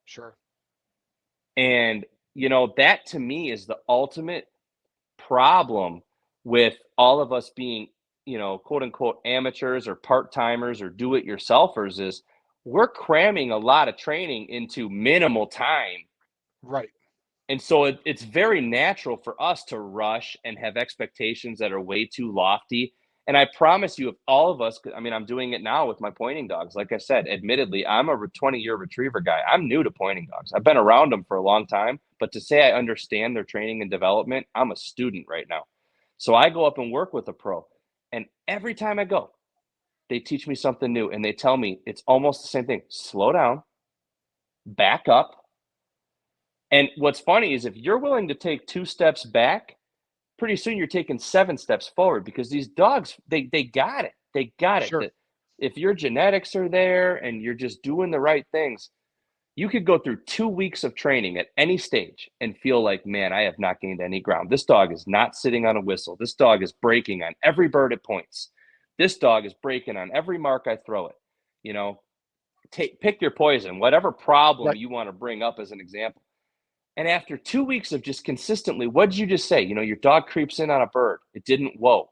Sure. And, that to me is the ultimate problem with all of us being, quote unquote, amateurs or part timers or do it yourselfers, is we're cramming a lot of training into minimal time. Right. And so it's very natural for us to rush and have expectations that are way too lofty. And I promise you, if all of us, I mean, I'm doing it now with my pointing dogs. Like I said, admittedly, I'm a 20-year retriever guy. I'm new to pointing dogs. I've been around them for a long time. But to say I understand their training and development, I'm a student right now. So I go up and work with a pro. And every time I go, they teach me something new. And they tell me it's almost the same thing. Slow down, back up. And what's funny is if you're willing to take 2 steps back, pretty soon you're taking 7 steps forward because these dogs, they got it. They got it. Sure. That if your genetics are there and you're just doing the right things, you could go through 2 weeks of training at any stage and feel like, man, I have not gained any ground. This dog is not sitting on a whistle. This dog is breaking on every bird it points. This dog is breaking on every mark I throw it. You know, pick your poison, whatever problem Right. you want to bring up as an example. And after 2 weeks of just consistently, what did you just say? You know, your dog creeps in on a bird. It didn't, whoa.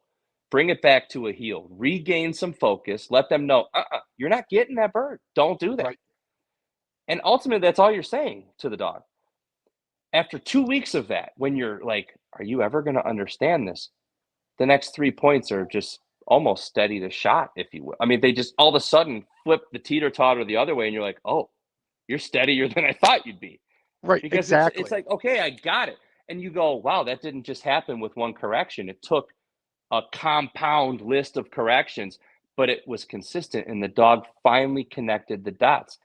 Bring it back to a heel. Regain some focus. Let them know, you're not getting that bird. Don't do that. Right. And ultimately, that's all you're saying to the dog. After 2 weeks of that, when you're like, are you ever going to understand this? The next 3 points are just almost steady to shot, if you will. I mean, they just all of a sudden flip the teeter-totter the other way, and you're like, oh, you're steadier than I thought you'd be. Right. Because it's Exactly. like, okay, I got it. And you go, wow, that didn't just happen with one correction. It took a compound list of corrections, but it was consistent and the dog finally connected the dots.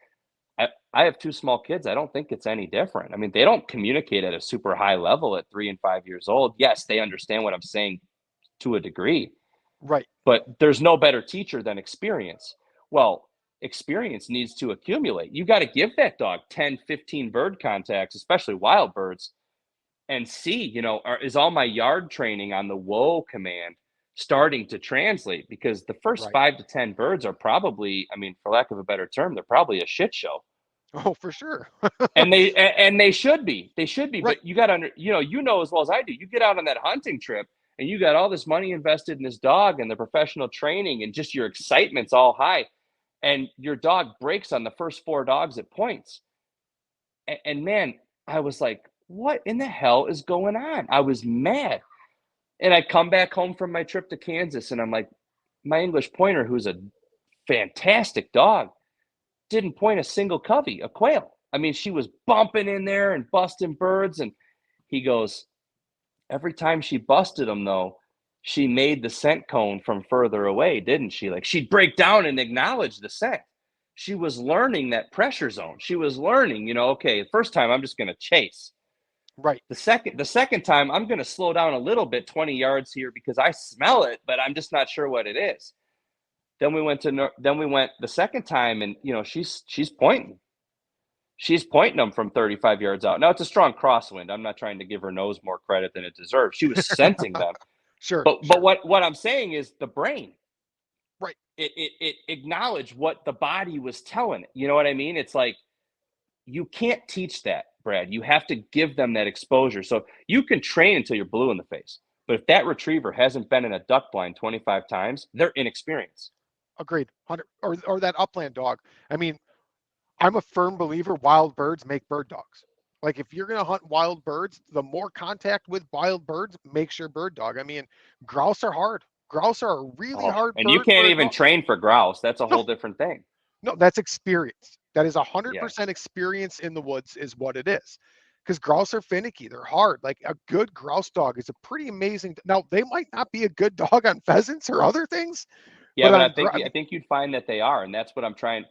I have 2 small kids. I don't think it's any different. I mean, they don't communicate at a super high level at 3 and 5 years old. Yes, they understand what I'm saying to a degree, Right. but there's no better teacher than experience. Well, experience needs to accumulate. You got to give that dog 10, 15 bird contacts, especially wild birds, and see, you know, is all my yard training on the whoa command starting to translate? Because the first Right. 5 to 10 birds are probably, I mean, for lack of a better term, they're probably a shit show. Oh, for sure. And they should be. They should be. Right. But you got to, you know as well as I do. You get out on that hunting trip and you got all this money invested in this dog and the professional training and just your excitement's all high, and your dog breaks on the first 4 dogs it points. And man, I was like, what in the hell is going on? I was mad. And I come back home from my trip to Kansas and I'm like, my English pointer, who's a fantastic dog, didn't point a single covey, a quail. I mean, she was bumping in there and busting birds. And he goes, every time she busted them, though, she made the scent cone from further away, didn't she? Like she'd break down and acknowledge the scent. She was learning that pressure zone. She was learning, okay, the first time I'm just going to chase. Right. The second time I'm going to slow down a little bit, 20 yards here because I smell it, but I'm just not sure what it is. Then we went the second time, and she's pointing. She's pointing them from 35 yards out. Now it's a strong crosswind. I'm not trying to give her nose more credit than it deserves. She was scenting them. Sure. But Sure. what I'm saying is the brain. Right. It acknowledged what the body was telling it. You know what I mean? It's like you can't teach that, Brad. You have to give them that exposure. So you can train until you're blue in the face. But if that retriever hasn't been in a duck blind 25 times, they're inexperienced. Agreed. 100, or that upland dog. I mean, I'm a firm believer wild birds make bird dogs. Like if you're going to hunt wild birds, the more contact with wild birds makes your bird dog. I mean, grouse are hard. Grouse are a really Oh, hard and you bird can't for a even dog. train for grouse. That's a No, whole different thing. no, that's experience. That is Yeah. 100% experience in the woods is what it is. Because grouse are finicky. They're hard. Like a good grouse dog is a pretty amazing. Now, they might not be a good dog on pheasants or other things, Yeah, but but on, I think you'd find that they are, and that's what I'm trying.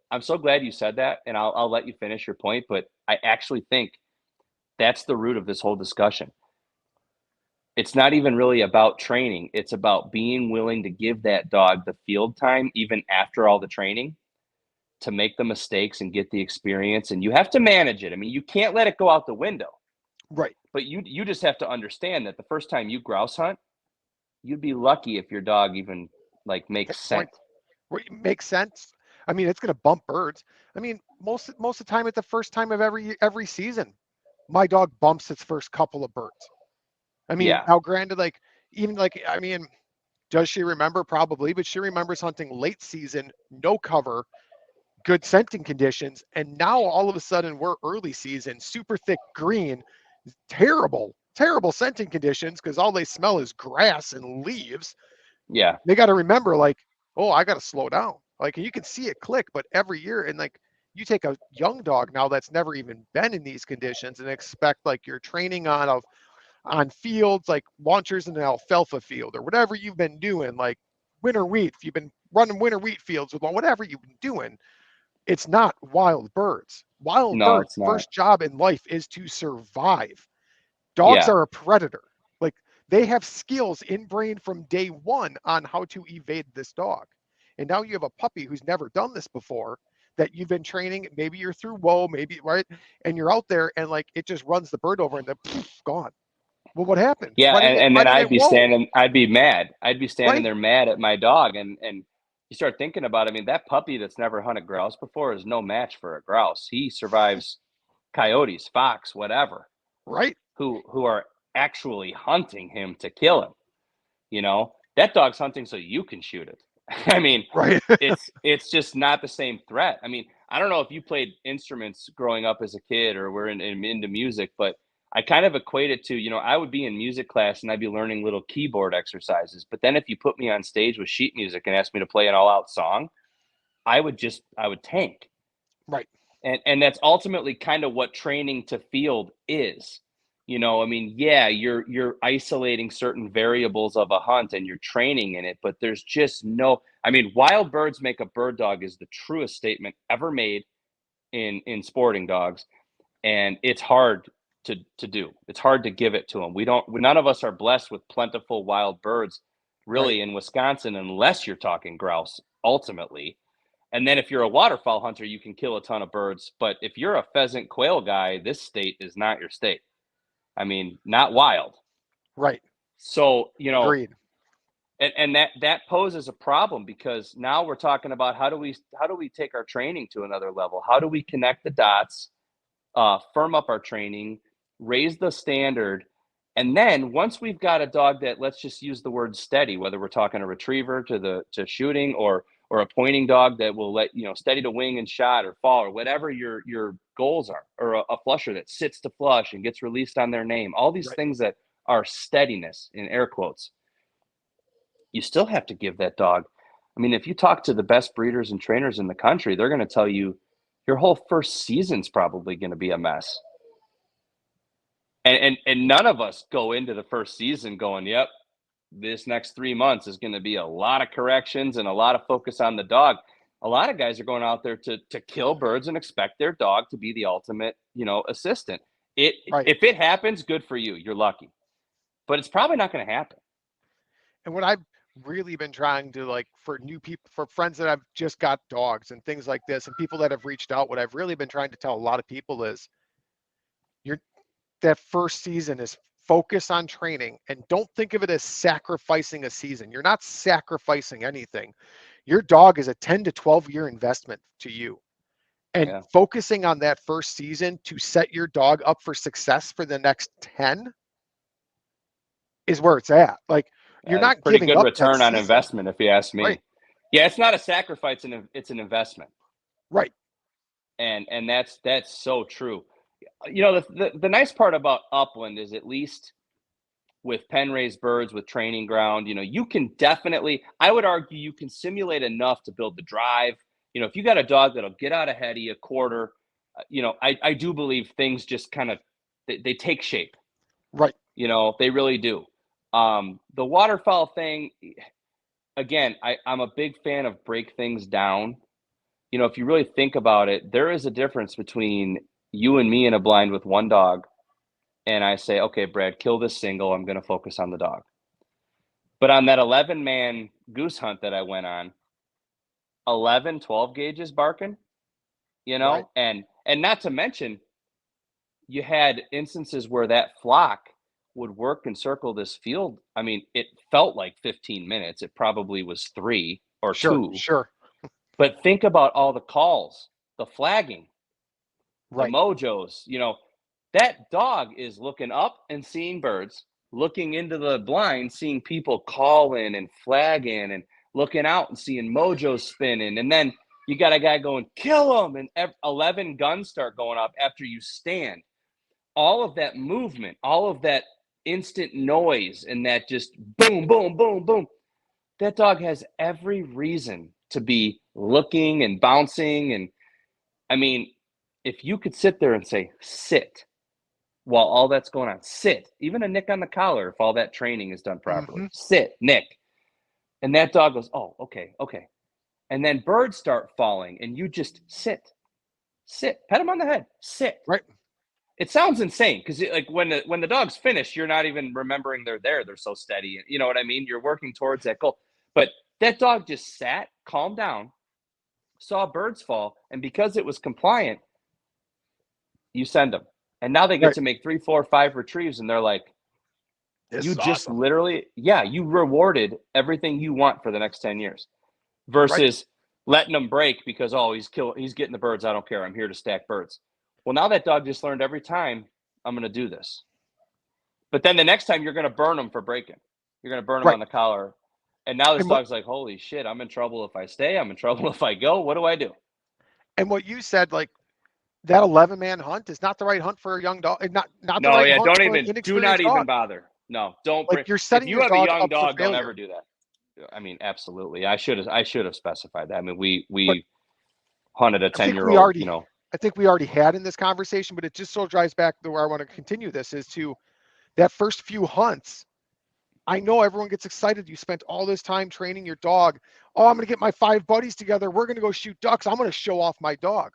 I'm so glad you said that, and I'll let you finish your point, but I actually think that's the root of this whole discussion. It's not even really about training. It's about being willing to give that dog the field time, even after all the training, to make the mistakes and get the experience. And you have to manage it. I mean, you can't let it go out the window, right. but you just have to understand that the first time you grouse hunt, you'd be lucky if your dog even like makes Point. scent. Makes sense. I mean, it's going to bump birds. I mean, most of the time at the first time of every season, my dog bumps its first couple of birds. I mean, Yeah. now granted, like even like I mean, does she remember? Probably, but she remembers hunting late season, no cover, good scenting conditions. And now all of a sudden we're early season, super thick green, terrible, terrible scenting conditions because all they smell is grass and leaves. Yeah. They got to remember, like, oh, I got to slow down. Like, you can see it click, but every year, and like, you take a young dog now that's never even been in these conditions and expect like you're training on fields like launchers in an alfalfa field or whatever you've been doing, like winter wheat. If you've been running winter wheat fields with whatever you've been doing, it's not wild birds. Wild No, birds' it's not. first job in life is to survive. Dogs Yeah. are a predator. Like, they have skills ingrained from day one on how to evade this dog. And now you have a puppy who's never done this before that you've been training. Maybe you're through whoa, maybe right, and you're out there and like it just runs the bird over and then gone. Well, what happened? Yeah, and Why then didn't it whoa? I'd be mad. I'd be standing Right, there mad at my dog, and you start thinking about it. I mean, that puppy that's never hunted grouse before is no match for a grouse. He survives coyotes, fox, whatever, right, who are actually hunting him to kill him. You know, that dog's hunting so you can shoot it. I mean, right. it's just not the same threat. I mean, I don't know if you played instruments growing up as a kid or were into music, but I kind of equate it to, I would be in music class and I'd be learning little keyboard exercises. But then if you put me on stage with sheet music and asked me to play an all out song, I would tank. Right. And that's ultimately kind of what training to field is. I mean, yeah, you're isolating certain variables of a hunt and you're training in it, but there's just no, I mean, wild birds make a bird dog is the truest statement ever made in sporting dogs, and it's hard to do. It's hard to give it to them. None of us are blessed with plentiful wild birds Right. really in Wisconsin unless you're talking grouse ultimately. And then if you're a waterfowl hunter, you can kill a ton of birds. But if you're a pheasant quail guy, this state is not your state. I mean, not wild. Right. So, Agreed. and that poses a problem because now we're talking about how do we take our training to another level? How do we connect the dots, firm up our training, raise the standard, and then once we've got a dog that, let's just use the word steady, whether we're talking a retriever to shooting or a pointing dog that will let steady to wing and shot or fall or whatever your goals are, or a flusher that sits to flush and gets released on their name, all these Right. things that are steadiness in air quotes, you still have to give that dog. I mean, if you talk to the best breeders and trainers in the country, they're going to tell you your whole first season's probably going to be a mess. And none of us go into the first season going, yep, this next 3 months is going to be a lot of corrections and a lot of focus on the dog. A lot of guys are going out there to kill birds and expect their dog to be the ultimate, assistant. Right. If it happens, good for you. You're lucky. But it's probably not going to happen. And what I've really been trying to, like, for new people, for friends that I've just got dogs and things like this, and people that have reached out, what I've really been trying to tell a lot of people is you're that first season is focus on training and don't think of it as sacrificing a season. You're not sacrificing anything. Your dog is a 10 to 12 year investment to you. And Yeah. focusing on that first season to set your dog up for success for the next 10 is where it's at. Like, you're It's not pretty giving good up that return on season. investment, if you ask Right. me. Yeah, it's not a sacrifice, it's an investment. Right. And that's so true. The nice part about upland is, at least with pen raised birds, with training ground, you can definitely, I would argue, you can simulate enough to build the drive. If you got a dog that'll get out ahead of you, quarter, I do believe things just kind of, they take shape. Right. They really do. The waterfowl thing, again, I'm a big fan of break things down. If you really think about it, there is a difference between you and me in a blind with one dog, and I say, okay, Brad, kill this single. I'm going to focus on the dog. But on that 11-man goose hunt that I went on, 11, 12 gauges barking, Right. and not to mention, you had instances where that flock would work and circle this field. I mean, it felt like 15 minutes. It probably was 3 or Sure. 2. Sure. But think about all the calls, the flagging, the Right. mojos. That dog is looking up and seeing birds, looking into the blind, seeing people calling and flagging, and looking out and seeing mojos spinning. And then You got a guy going, kill him, and 11 guns start going off after you stand. All of that movement, all of that instant noise, and that just boom, boom, boom, boom. That dog has every reason to be looking and bouncing. And I mean, if you could sit there and say, sit, while all that's going on, sit, even a nick on the collar, if all that training is done properly, sit, nick. And that dog goes, oh, okay, okay. And then birds start falling, and you just sit, pet them on the head, sit. Right. It sounds insane because like when the dog's finished, you're not even remembering they're there. They're so steady. You know what I mean? You're working towards that goal. But that dog just sat, calmed down, saw birds fall, and because it was compliant, you send them. And now they get to make 3, 4, 5 retrieves, and they're like, you just awesome. Literally, yeah, you rewarded everything you want for the next 10 years. Versus letting them break because, oh, he's getting the birds. I don't care. I'm here to stack birds. Well, now that dog just learned every time I'm going to do this. But then the next time you're going to burn them for breaking. You're going to burn them on the collar. And now this dog's like, holy shit, I'm in trouble if I stay. I'm in trouble if I go. What do I do? And what you said, like that 11-man hunt is not the right hunt for a young dog. Not the right hunt don't for even, an inexperienced do not dog. even bother. No, don't. Like you're setting if you your have dog a young up dog, for don't failure. ever do that. I mean, absolutely. I should have specified that. I mean, we hunted a 10-year-old, you know. I think we already had in this conversation, but it just so drives back to where I want to continue this is to that first few hunts. I know everyone gets excited. You spent all this time training your dog. Oh, I'm going to get my 5 buddies together. We're going to go shoot ducks. I'm going to show off my dog.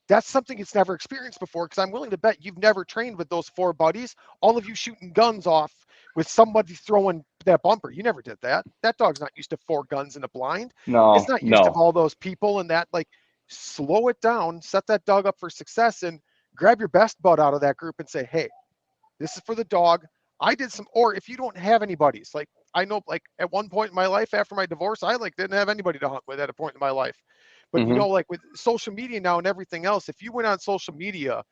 That's something it's never experienced before because I'm willing to bet you've never trained with those 4 buddies. All of you shooting guns off with somebody throwing that bumper. You never did that. That dog's not used to 4 guns in a blind. No, it's not used to all those people and that. Like, slow it down, set that dog up for success, and grab your best bud out of that group and say, hey, this is for the dog. I did some, or if you don't have any buddies, like I know, like at one point in my life after my divorce, I like didn't have anybody to hunt with at a point in my life. But you know, like with social media now and everything else, if you went on social media,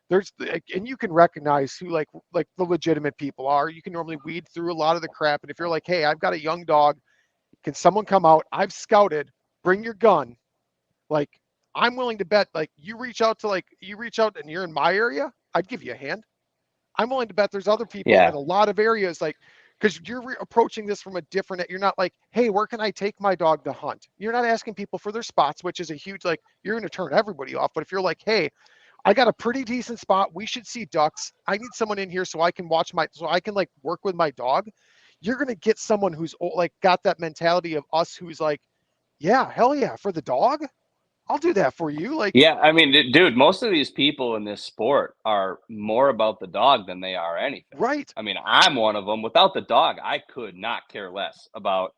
there's and you can recognize who like the legitimate people are. You can normally weed through a lot of the crap. And if you're like, hey, I've got a young dog, can someone come out? I've scouted, bring your gun. Like, I'm willing to bet, like you reach out and you're in my area, I'd give you a hand. I'm willing to bet there's other people in a lot of areas, like, because you're approaching this from a different, you're not like, hey, where can I take my dog to hunt? You're not asking people for their spots, which is a huge, like, you're going to turn everybody off. But if you're like, hey, I got a pretty decent spot, we should see ducks, I need someone in here so I can like work with my dog, you're going to get someone who's like got that mentality of us who's like, yeah, hell yeah, for the dog, I'll do that for you. Like, yeah, I mean, dude, most of these people in this sport are more about the dog than they are anything. Right. I mean, I'm one of them. Without the dog, I could not care less about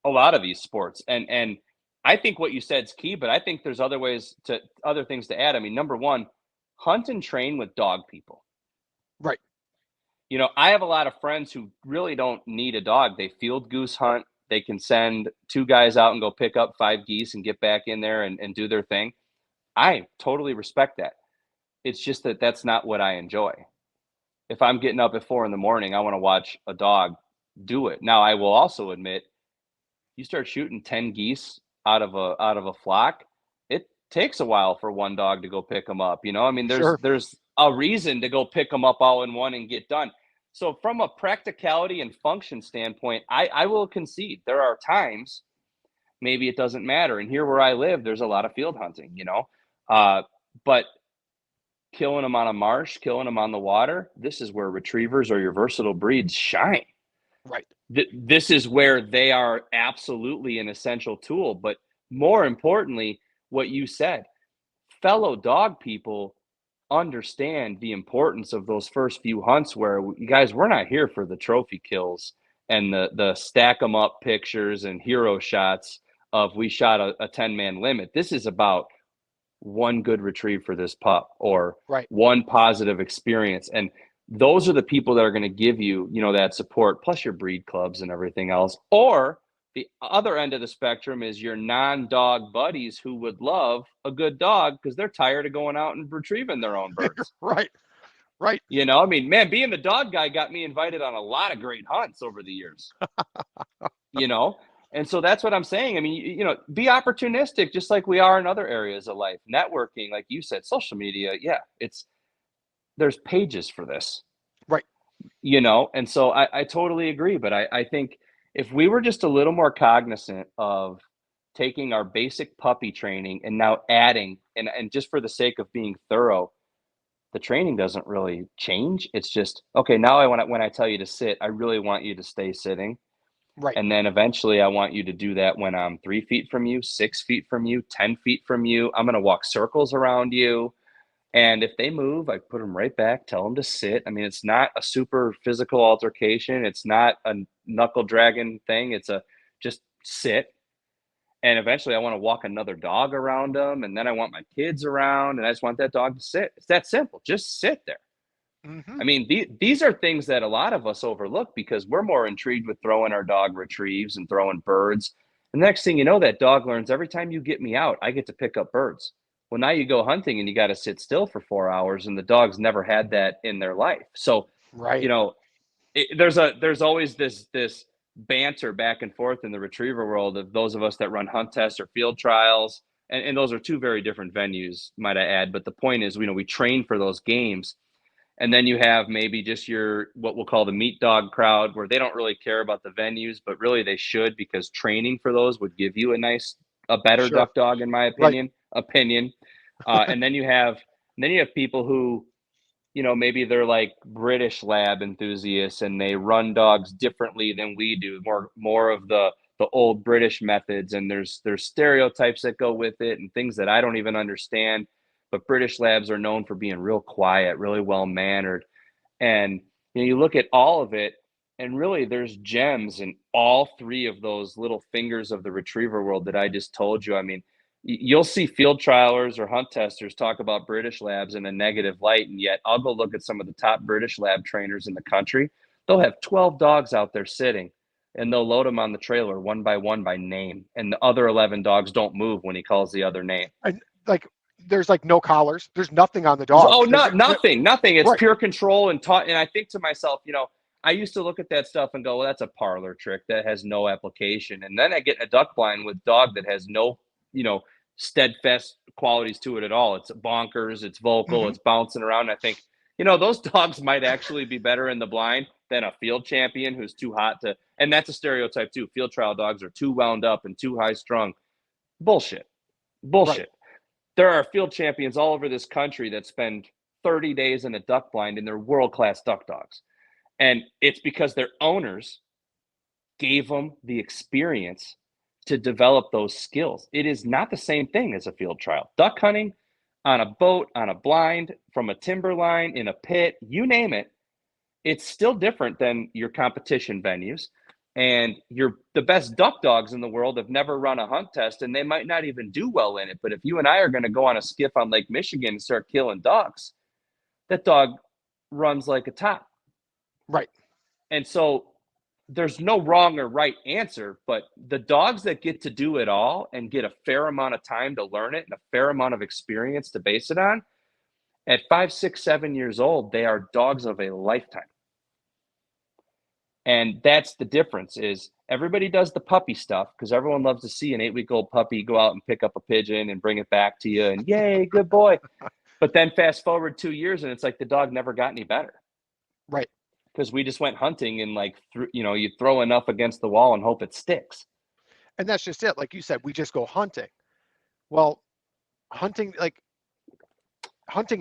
a lot of these sports. And I think what you said is key, but I think there's other things to add. I mean, number one, hunt and train with dog people. Right. You know, I have a lot of friends who really don't need a dog. They field goose hunt. They can send 2 guys out and go pick up 5 geese and get back in there and do their thing. I totally respect that. It's just that that's not what I enjoy. If I'm getting up at 4 in the morning, I want to watch a dog do it. Now, I will also admit, you start shooting 10 geese out of a flock, it takes a while for one dog to go pick them up. You know, I mean, there's a reason to go pick them up all in one and get done. So from a practicality and function standpoint, I will concede there are times maybe it doesn't matter. And here where I live, there's a lot of field hunting, you know, but killing them on a marsh, killing them on the water, this is where retrievers or your versatile breeds shine. Right. This is where they are absolutely an essential tool. But more importantly, what you said, fellow dog people understand the importance of those first few hunts where, you guys, we're not here for the trophy kills and the stack them up pictures and hero shots of we shot a 10-man limit. This is about one good retrieve for this pup or one positive experience. And those are the people that are going to give you, you know, that support, plus your breed clubs and everything else. Or the other end of the spectrum is your non-dog buddies who would love a good dog because they're tired of going out and retrieving their own birds. Right. You know, I mean, man, being the dog guy got me invited on a lot of great hunts over the years. You know, And so that's what I'm saying. I mean, be opportunistic, just like we are in other areas of life. Networking, like you said, social media. Yeah, there's pages for this, Right. and so I totally agree. But I think if we were just a little more cognizant of taking our basic puppy training and now adding, and just for the sake of being thorough, the training doesn't really change. It's just, okay, now when I tell you to sit, I really want you to stay sitting. Right. And then eventually I want you to do that when I'm 3 feet from you, 6 feet from you, 10 feet from you. I'm going to walk circles around you. And if they move, I put them right back, tell them to sit. I mean, it's not a super physical altercation. It's not a knuckle dragging thing. It's just sit. And eventually I want to walk another dog around them. And then I want my kids around, and I just want that dog to sit. It's that simple. Just sit there. Mm-hmm. I mean, these are things that a lot of us overlook because we're more intrigued with throwing our dog retrieves and throwing birds. The next thing you know, that dog learns every time you get me out, I get to pick up birds. Well, now you go hunting and you got to sit still for 4 hours, and the dog's never had that in their life. So, Right. there's always this banter back and forth in the retriever world of those of us that run hunt tests or field trials, and those are two very different venues, might I add. But the point is, we train for those games. And then you have maybe just your what we'll call the meat dog crowd, where they don't really care about the venues, but really they should, because training for those would give you a better Sure. duck dog, in my Right. opinion. And then you have people who, maybe they're like British lab enthusiasts and they run dogs differently than we do, more of the old British methods, and there's stereotypes that go with it and things that I don't even understand. But British labs are known for being real quiet, really well mannered. And you look at all of it, and really there's gems in all three of those little fingers of the retriever world that I just told you. I mean, you'll see field trialers or hunt testers talk about British labs in a negative light, and yet I'll go look at some of the top British lab trainers in the country. They'll have 12 dogs out there sitting, and they'll load them on the trailer one by name, and the other 11 dogs don't move when he calls the other name. And like, there's like no collars. There's nothing on the dogs. Nothing. It's Right. pure control and taught. And I think to myself, I used to look at that stuff and go, well, that's a parlor trick that has no application. And then I get a duck blind with dog that has no, steadfast qualities to it at all. It's bonkers, it's vocal, Mm-hmm. it's bouncing around. I think, those dogs might actually be better in the blind than a field champion who's too hot to. And that's a stereotype too. Field trial dogs are too wound up and too high strung. Bullshit. Right. There are field champions all over this country that spend 30 days in a duck blind, and they're world-class duck dogs. And it's because their owners gave them the experience to develop those skills. It is not the same thing as a field trial. Duck hunting on a boat, on a blind, from a timber line, in a pit, you name it, it's still different than your competition venues. And the best duck dogs in the world have never run a hunt test, and they might not even do well in it. But if you and I are going to go on a skiff on Lake Michigan and start killing ducks, that dog runs like a top. Right. And so there's no wrong or right answer, but the dogs that get to do it all and get a fair amount of time to learn it and a fair amount of experience to base it on, at 5, 6, 7 years old, they are dogs of a lifetime. And that's the difference. Is everybody does the puppy stuff because everyone loves to see an 8-week-old puppy go out and pick up a pigeon and bring it back to you and yay, good boy. But then fast forward 2 years and it's like the dog never got any better. Right. Because we just went hunting and you throw enough against the wall and hope it sticks. And that's just it. Like you said, we just go hunting. Well, hunting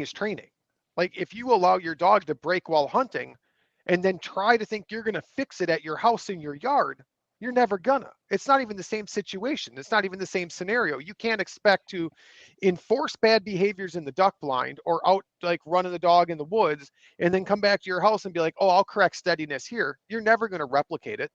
is training. Like, if you allow your dog to break while hunting and then try to think you're going to fix it at your house in your yard, you're never gonna. It's not even the same situation. It's not even the same scenario. You can't expect to enforce bad behaviors in the duck blind or out like running the dog in the woods and then come back to your house and be like, oh, I'll correct steadiness here. You're never going to replicate it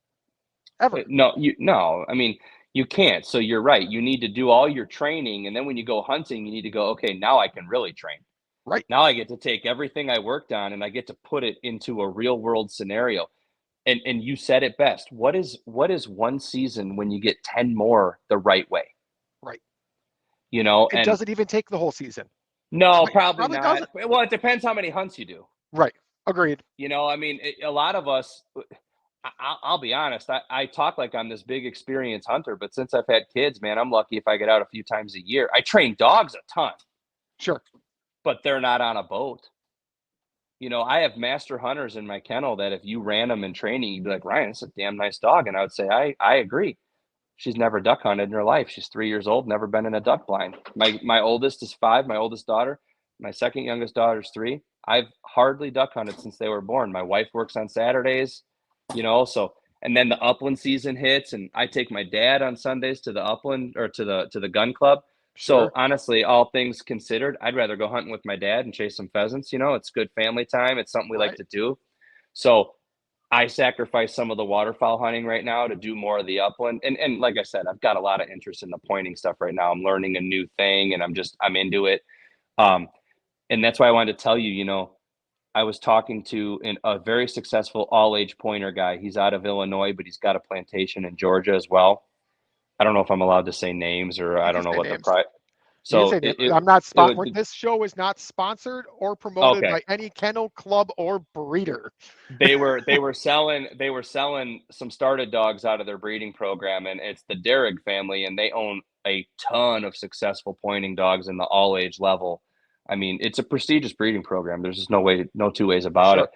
ever. No. I mean, you can't. So you're right. You need to do all your training, and then when you go hunting, you need to go, okay, now I can really train. Right. Now I get to take everything I worked on and I get to put it into a real world scenario. And you said it best. What is one season when you get 10 more the right way? Right. And it doesn't even take the whole season. No, probably not. Doesn't. Well, it depends how many hunts you do. Right. Agreed. I mean, a lot of us, I'll be honest. I talk like I'm this big experienced hunter, but since I've had kids, man, I'm lucky if I get out a few times a year. I train dogs a ton, Sure. but they're not on a boat. I have master hunters in my kennel that if you ran them in training, you'd be like, Ryan, it's a damn nice dog. And I would say, I agree. She's never duck hunted in her life. She's 3 years old, never been in a duck blind. My oldest is 5, my oldest daughter. My second youngest daughter is 3. I've hardly duck hunted since they were born. My wife works on Saturdays, so and then the upland season hits and I take my dad on Sundays to the upland or to the gun club. So Sure. honestly, all things considered, I'd rather go hunting with my dad and chase some pheasants. It's good family time. It's something we like Right. to do. So I sacrifice some of the waterfowl hunting right now to do more of the upland. And like I said, I've got a lot of interest in the pointing stuff right now. I'm learning a new thing and I'm into it. Um, and that's why I wanted to tell you, I was talking to a very successful all age pointer guy. He's out of Illinois, but he's got a plantation in Georgia as well. I don't know if I'm allowed to say names or You I can don't know say what the names. price. You can So say names. it, I'm not it was This show is not sponsored or promoted okay. by any kennel club or breeder. They were selling some started dogs out of their breeding program, and it's the Derrig family, and they own a ton of successful pointing dogs in the all age level. I mean, it's a prestigious breeding program. There's just no two ways about it. Sure.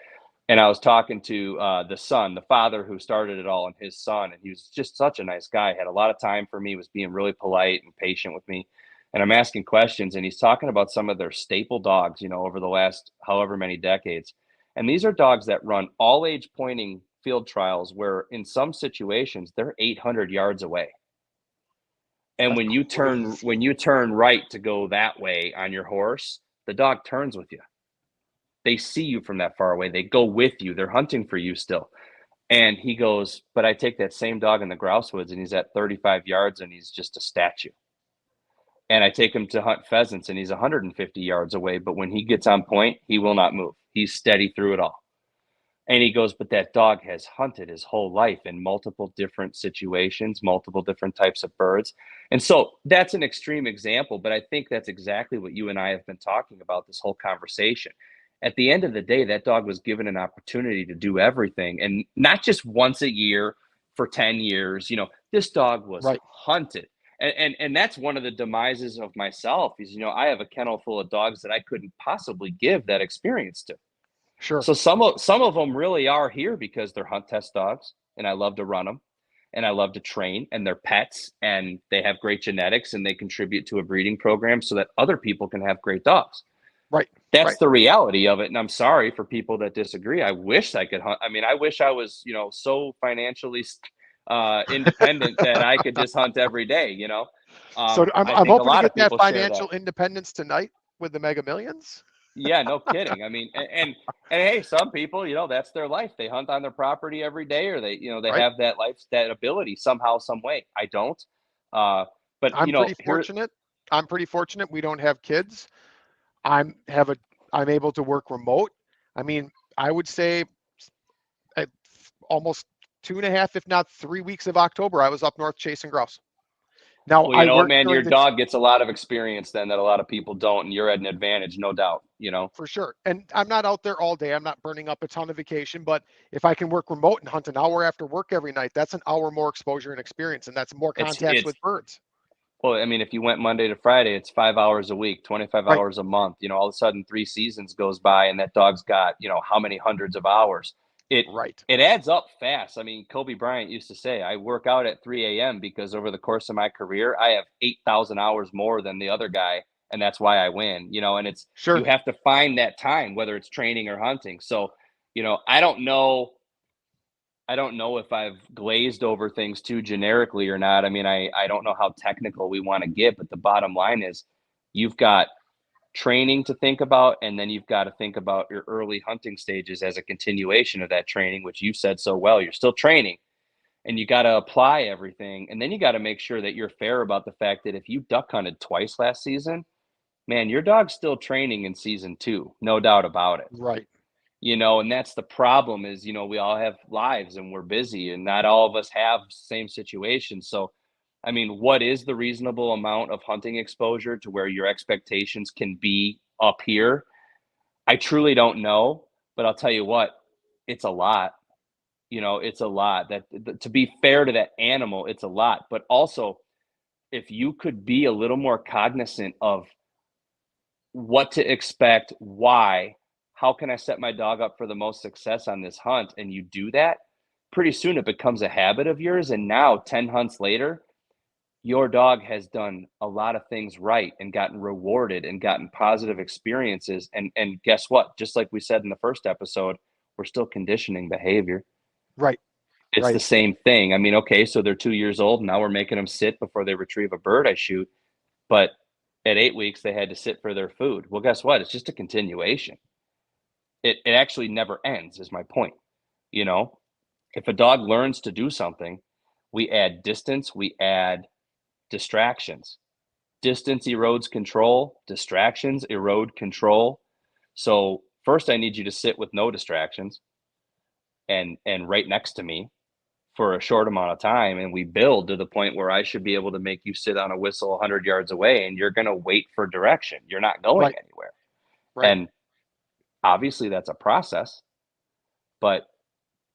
And I was talking to the son, the father who started it all, and his son, and he was just such a nice guy. Had a lot of time for me, was being really polite and patient with me. And I'm asking questions, and he's talking about some of their staple dogs, over the last however many decades. And these are dogs that run all age pointing field trials where in some situations they're 800 yards away. And That's crazy. when you turn right to go that way on your horse, the dog turns with you. They see you from that far away. They go with you. They're hunting for you still. And he goes, but I take that same dog in the grouse woods and he's at 35 yards and he's just a statue. And I take him to hunt pheasants and he's 150 yards away. But when he gets on point, he will not move. He's steady through it all. And he goes, but that dog has hunted his whole life in multiple different situations, multiple different types of birds. And so that's an extreme example, but I think that's exactly what you and I have been talking about this whole conversation. At the end of the day, that dog was given an opportunity to do everything and not just once a year for 10 years. This dog was Right. hunted. And that's one of the demises of myself is, I have a kennel full of dogs that I couldn't possibly give that experience to. Sure. So some of them really are here because they're hunt test dogs, and I love to run them, and I love to train, and they're pets, and they have great genetics, and they contribute to a breeding program so that other people can have great dogs. Right. That's Right. the reality of it, and I'm sorry for people that disagree. I wish I could hunt. I mean, I wish I was, so financially independent that I could just hunt every day. So I I'm think a hoping to lot get of that people share that. financial independence tonight with the Mega Millions. Yeah, no kidding. I mean, and hey, some people, that's their life. They hunt on their property every day, or they Right. have that life, that ability somehow, some way. I don't. Uh, but I'm pretty here, fortunate. I'm pretty fortunate. We don't have kids. I'm able to work remote. I mean, I would say at almost 2.5, if not 3 weeks of October, I was up north chasing grouse. Now well, I what, work man, your during the dog gets a lot of experience then that a lot of people don't, and you're at an advantage, no doubt. for sure. And I'm not out there all day. I'm not burning up a ton of vacation, but if I can work remote and hunt an hour after work every night, that's an hour more exposure and experience, and that's more contacts It's with birds. well, I mean, if you went Monday to Friday, it's 5 hours a week, 25 Right. hours a month. All of a sudden 3 seasons goes by and that dog's got, how many hundreds of hours. It Right. it adds up fast. I mean, Kobe Bryant used to say, I work out at 3 a.m. because over the course of my career, I have 8,000 hours more than the other guy. And that's why I win, and you Sure. have to find that time, whether it's training or hunting. So, I don't know if I've glazed over things too generically or not. I mean, I don't know how technical we want to get, but the bottom line is you've got training to think about, and then you've got to think about your early hunting stages as a continuation of that training, which you said so well. You're still training and you got to apply everything. And then you got to make sure that you're fair about the fact that if you duck hunted twice last season, man, your dog's still training in season 2, no doubt about it. Right. And that's the problem is, we all have lives and we're busy and not all of us have same situations. So, I mean, what is the reasonable amount of hunting exposure to where your expectations can be up here? I truly don't know, but I'll tell you what, it's a lot. it's a lot. To be fair to that animal, it's a lot. But also, if you could be a little more cognizant of what to expect, why, how can I set my dog up for the most success on this hunt, and you do that, pretty soon it becomes a habit of yours. And now, 10 hunts later, your dog has done a lot of things right and gotten rewarded and gotten positive experiences. And guess what? Just like we said in the first episode, we're still conditioning behavior. Right. It's the Right. same thing. I mean, okay, so they're 2 years old. Now we're making them sit before they retrieve a bird I shoot. But at 8 weeks, they had to sit for their food. Well, guess what? It's just a continuation. It actually never ends, is my point. You know, if a dog learns to do something, we add distance, we add distractions. Distance erodes control, distractions erode control. So first I need you to sit with no distractions and right next to me for a short amount of time, and we build to the point where I should be able to make you sit on a whistle 100 yards away, and you're going to wait for direction. You're not going Right. anywhere. Right. And obviously that's a process, but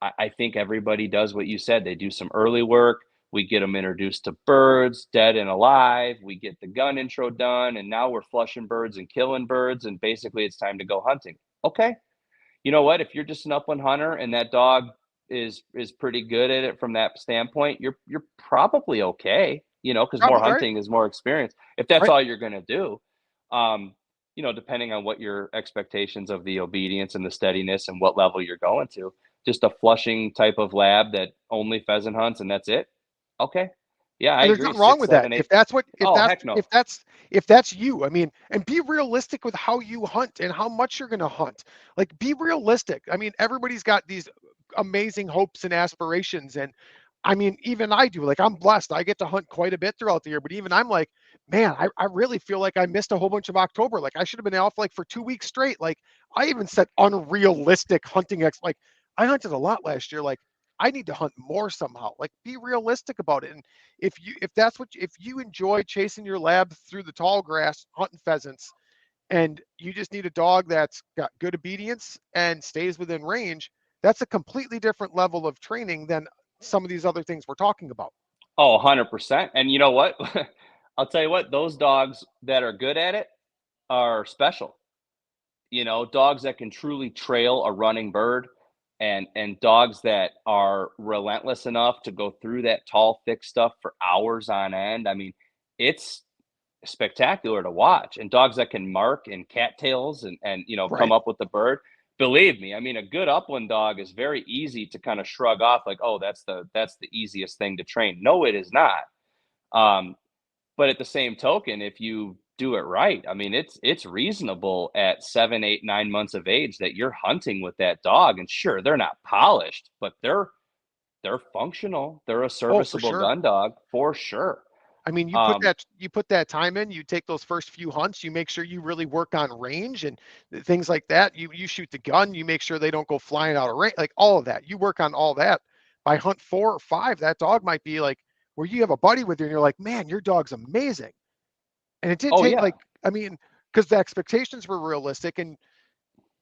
I think everybody does what you said. They do some early work. We get them introduced to birds, dead and alive. We get the gun intro done, and now we're flushing birds and killing birds, and basically it's time to go hunting. Okay, you know what? If you're just an upland hunter and that dog is pretty good at it from that standpoint, you're probably okay. Because more Probably right. hunting is more experience. If that's Right. all you're gonna do, um, depending on what your expectations of the obedience and the steadiness and what level you're going to, just a flushing type of lab that only pheasant hunts and that's it. Okay, yeah, I And there's agree. nothing wrong Six, with that. seven, eight. If that's what, if Oh that's, heck no. if that's you, I mean, and be realistic with how you hunt and how much you're going to hunt. Like, be realistic. I mean, everybody's got these amazing hopes and aspirations. And I mean, even I do. Like, I'm blessed. I get to hunt quite a bit throughout the year. But even I'm like, man, I really feel like I missed a whole bunch of October. Like, I should have been off like for 2 weeks straight. Like, I even set unrealistic hunting like, I hunted a lot last year. Like, I need to hunt more somehow. Like, be realistic about it. And if you enjoy chasing your lab through the tall grass hunting pheasants, and you just need a dog that's got good obedience and stays within range, that's a completely different level of training than some of these other things we're talking about. Oh, 100%. And you know what? I'll tell you what, those dogs that are good at it are special. Dogs that can truly trail a running bird, and dogs that are relentless enough to go through that tall, thick stuff for hours on end. I mean, it's spectacular to watch. And dogs that can mark and cattails and come Right. up with the bird. Believe me, I mean, a good upland dog is very easy to kind of shrug off like, oh, that's the easiest thing to train. No, it is not. Um, but at the same token, if you do it right, I mean, it's reasonable at 7, 8, 9 months of age that you're hunting with that dog. And sure, they're not polished, but they're functional. They're a Oh, for serviceable sure. gun dog for sure. I mean, Um, you put that time in, you take those first few hunts, you make sure you really work on range and things like that. You shoot the gun, you make sure they don't go flying out of range, like all of that. You work on all that. By hunt 4 or 5, that dog might be like where you have a buddy with you and you're like, man, your dog's amazing. And it didn't oh take yeah, like, I mean, because the expectations were realistic, and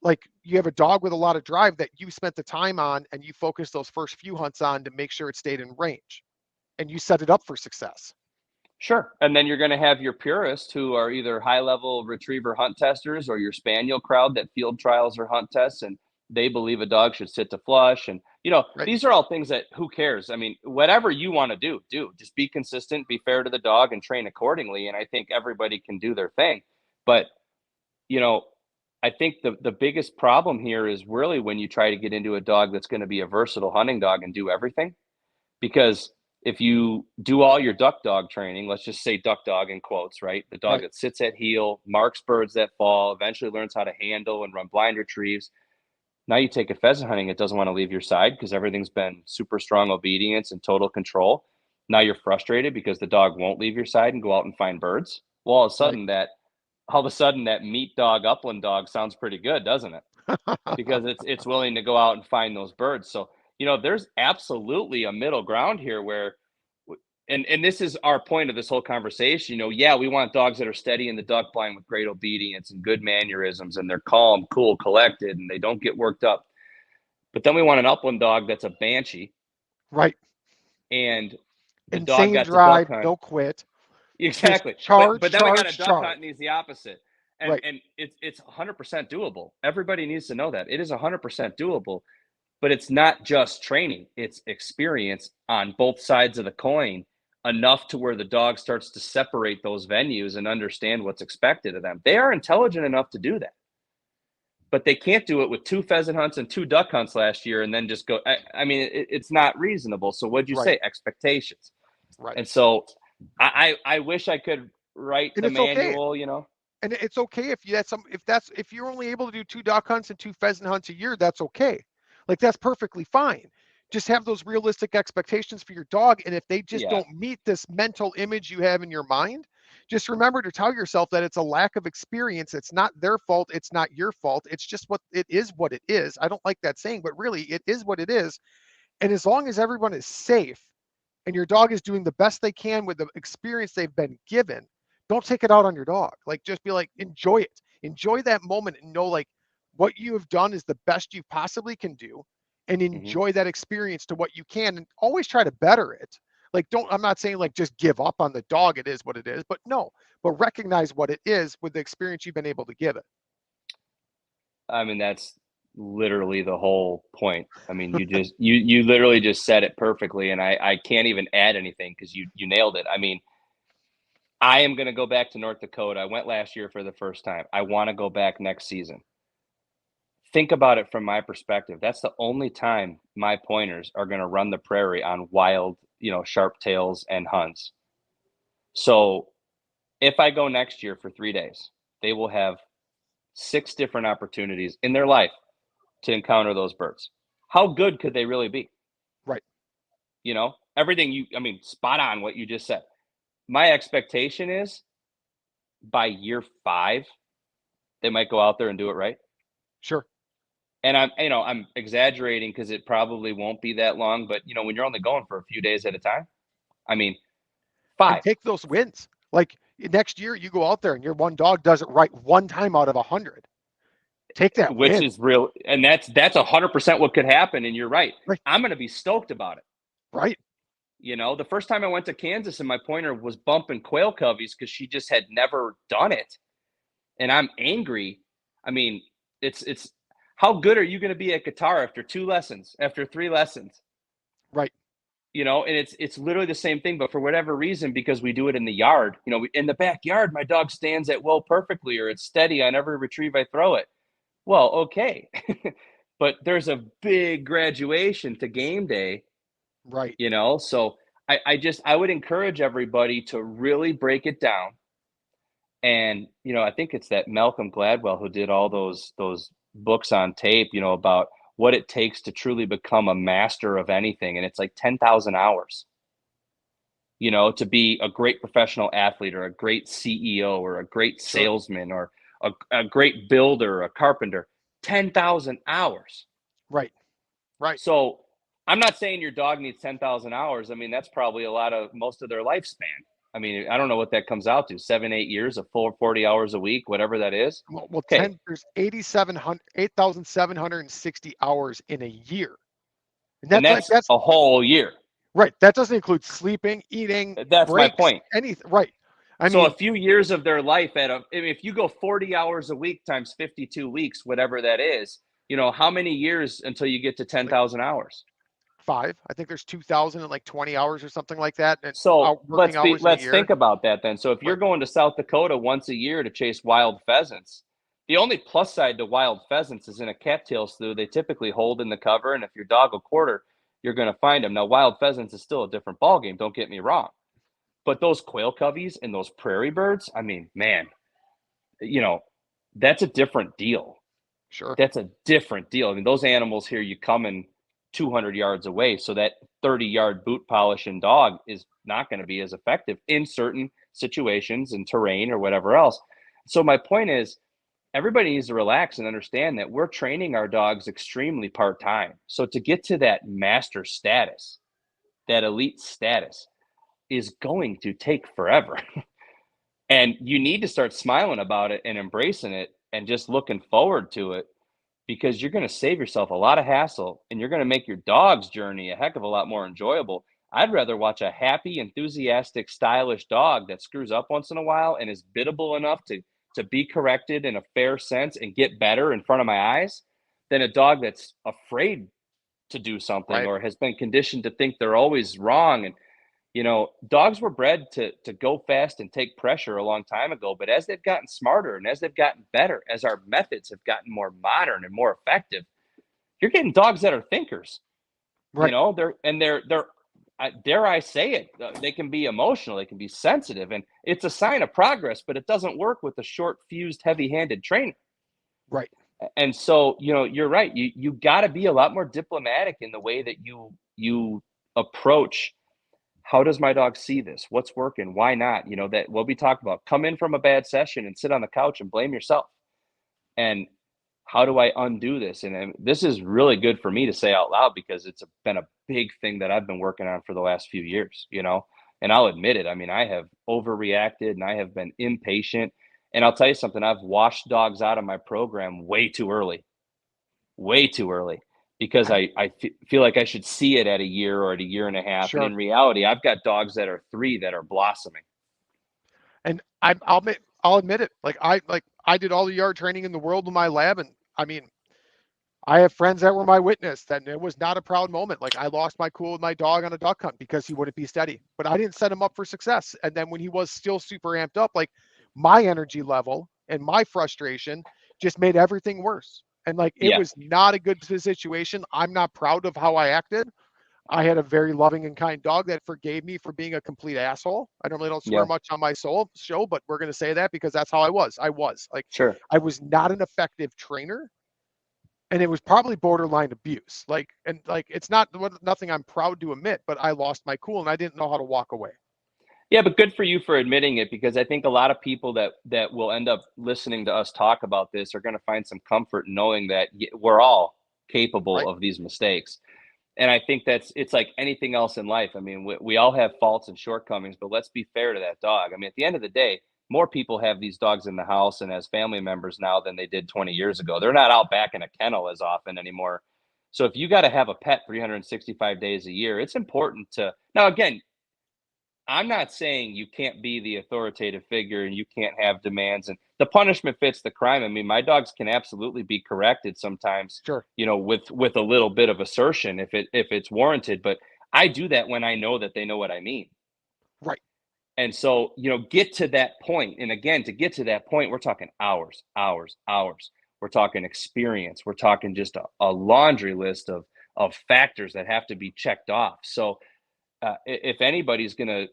like you have a dog with a lot of drive that you spent the time on and you focused those first few hunts on to make sure it stayed in range, and you set it up for success. sure. And then you're going to have your purists who are either high level retriever hunt testers or your spaniel crowd that field trials or hunt tests, and they believe a dog should sit to flush. And, Right. these are all things that who cares? I mean, whatever you want to do. Just be consistent, be fair to the dog, and train accordingly. And I think everybody can do their thing. But, you know, I think the biggest problem here is really when you try to get into a dog that's going to be a versatile hunting dog and do everything. Because if you do all your duck dog training, let's just say duck dog in quotes, right? The dog Right. that sits at heel, marks birds that fall, eventually learns how to handle and run blind retrieves. Now you take it pheasant hunting, it doesn't want to leave your side because everything's been super strong obedience and total control. Now you're frustrated because the dog won't leave your side and go out and find birds. Well, Right. all of a sudden that meat dog upland dog sounds pretty good, doesn't it? Because it's willing to go out and find those birds. So, there's absolutely a middle ground here where and this is our point of this whole conversation. Yeah, we want dogs that are steady in the duck blind with great obedience and good mannerisms, and they're calm, cool, collected, and they don't get worked up. But then we want an upland dog that's a banshee, Right. and the dog Insane got to duck drive, hunt. no quit. Just Exactly. charge, But then we got a charge, duck hunt, and charge. he's the opposite. And Right. it's 100% doable. Everybody needs to know that it is 100% doable. But it's not just training; it's experience on both sides of the coin, enough to where the dog starts to separate those venues and understand what's expected of them. They are intelligent enough to do that, but they can't do it with 2 pheasant hunts and 2 duck hunts last year and then just go. I mean, it's not reasonable. So what'd you Right. say? Expectations. Right. And so I wish I could write And the it's okay. manual, you know. And it's okay if you if you're only able to do 2 duck hunts and 2 pheasant hunts a year, that's okay. Like that's perfectly fine. Just have those realistic expectations for your dog. And if they just Yeah. don't meet this mental image you have in your mind, just remember to tell yourself that it's a lack of experience. It's not their fault. It's not your fault. It's just what it is, what it is. I don't like that saying, but really it is what it is. And as long as everyone is safe and your dog is doing the best they can with the experience they've been given, don't take it out on your dog. Like just be like, enjoy it. Enjoy that moment and know like what you have done is the best you possibly can do and Mm-hmm. enjoy that experience to what you can and always try to better it. Like I'm not saying like just give up on the dog, it is what it is, but no, but recognize what it is with the experience you've been able to give it. I mean, that's literally the whole point. I mean, you literally just said it perfectly, and I can't even add anything because you nailed it. I mean, I am going to go back to North Dakota. I went last year for the first time. I want to go back next season. Think about it from my perspective. That's the only time my pointers are going to run the prairie on wild, sharp tails and hunts. So if I go next year for 3 days, they will have 6 different opportunities in their life to encounter those birds. How good could they really be? Right. Everything spot on what you just said. My expectation is by year 5, they might go out there and do it right. Sure. And I'm exaggerating because it probably won't be that long, but when you're only going for a few days at a time, I mean, And 5, take those wins. Like next year, you go out there and your one dog does it right one time out of 100. Take that which win. is real, and that's 100% what could happen. And you're right. Right. I'm going to be stoked about it. Right. The first time I went to Kansas and my pointer was bumping quail coveys because she just had never done it, and I'm angry. I mean, it's how good are you going to be at guitar after 2 lessons, after 3 lessons? Right. And it's literally the same thing, but for whatever reason, because we do it in the yard, in the backyard, my dog stands at will perfectly, or it's steady on every retrieve I throw it. Well, okay. But there's a big graduation to game day, Right. so I would encourage everybody to really break it down. And, I think it's that Malcolm Gladwell who did all those books on tape, about what it takes to truly become a master of anything. And it's like 10,000 hours, to be a great professional athlete or a great CEO or a great Sure. salesman or a great builder, a carpenter, 10,000 hours. Right. Right. So I'm not saying your dog needs 10,000 hours. I mean, that's probably most of their lifespan. I mean, I don't know what that comes out to, 7, 8 years of full 40 hours a week, whatever that is. Well, Okay. there's 8,760 hours in a year. And And that's like, that's a whole year. right. That doesn't include sleeping, eating, That's my breaks, point. anything. Right. I So a mean, few years of their life if you go 40 hours a week times 52 weeks, whatever that is, how many years until you get to like 10,000 hours? 5. I think there's 2,000 and like 20 hours or something like that. And So working hours in a let's year. think about that then. So if you're Right. going to South Dakota once a year to chase wild pheasants, the only plus side to wild pheasants is in a cattail slough. They typically hold in the cover, and if your dog will quarter, you're going to find them. Now, wild pheasants is still a different ballgame. Don't get me wrong, but those quail coveys and those prairie birds, I mean, man, you know, that's a different deal. Sure. That's a different deal. I mean, those animals here, you come in 200 yards away. So that 30-yard boot polishing dog is not going to be as effective in certain situations and terrain or whatever else. So my point is, everybody needs to relax and understand that we're training our dogs extremely part-time. So to get to that master status, that elite status, is going to take forever. And you need to start smiling about it and embracing it and just looking forward to it, because you're going to save yourself a lot of hassle and you're going to make your dog's journey a heck of a lot more enjoyable. I'd rather watch a happy, enthusiastic, stylish dog that screws up once in a while and is biddable enough to be corrected in a fair sense and get better in front of my eyes than a dog that's afraid to do something Right. or has been conditioned to think they're always wrong. And dogs were bred to go fast and take pressure a long time ago, but as they've gotten smarter and as they've gotten better, as our methods have gotten more modern and more effective, you're getting dogs that are thinkers. Right. They're dare I say it, they can be emotional, they can be sensitive, and it's a sign of progress, but it doesn't work with a short fused, heavy-handed trainer. Right. And so, you're right. You got to be a lot more diplomatic in the way that you approach. How does my dog see this? What's working? Why not? That what we talked about. Come in from a bad session and sit on the couch and blame yourself. And how do I undo this? And this is really good for me to say out loud because it's been a big thing that I've been working on for the last few years, and I'll admit it. I mean, I have overreacted and I have been impatient. And I'll tell you something, I've washed dogs out of my program way too early because I'm I feel like I should see it at a year or at a year and a half. And sure. in reality, I've got dogs that are 3 that are blossoming. And I'll admit it. I did all the yard training in the world in my lab, and I mean, I have friends that were my witness that it was not a proud moment. Like I lost my cool with my dog on a duck hunt because he wouldn't be steady, but I didn't set him up for success. And then when he was still super amped up, like my energy level and my frustration just made everything worse. And like it Yeah, was not a good situation. I'm not proud of how I acted. I had a very loving and kind dog that forgave me for being a complete asshole. I normally don't swear yeah, much on my show, but we're going to say that because that's how I was. sure. I was not an effective trainer, and it was probably borderline abuse. It's not nothing I'm proud to admit, but I lost my cool and I didn't know how to walk away. Yeah, but good for you for admitting it because I think a lot of people that will end up listening to us talk about this are going to find some comfort in knowing that we're all capable Right. of these mistakes. And I think it's like anything else in life. I mean, we all have faults and shortcomings, but let's be fair to that dog. I mean, at the end of the day, more people have these dogs in the house and as family members now than they did 20 years ago. They're not out back in a kennel as often anymore. So if you got to have a pet 365 days a year, it's important to now again, I'm not saying you can't be the authoritative figure and you can't have demands and the punishment fits the crime. I mean, my dogs can absolutely be corrected sometimes, Sure. with a little bit of assertion if it's warranted, but I do that when I know that they know what I mean. Right. And so, get to that point. And again, to get to that point, we're talking hours, hours, hours. We're talking experience. We're talking just a laundry list of factors that have to be checked off. So, if anybody's gonna,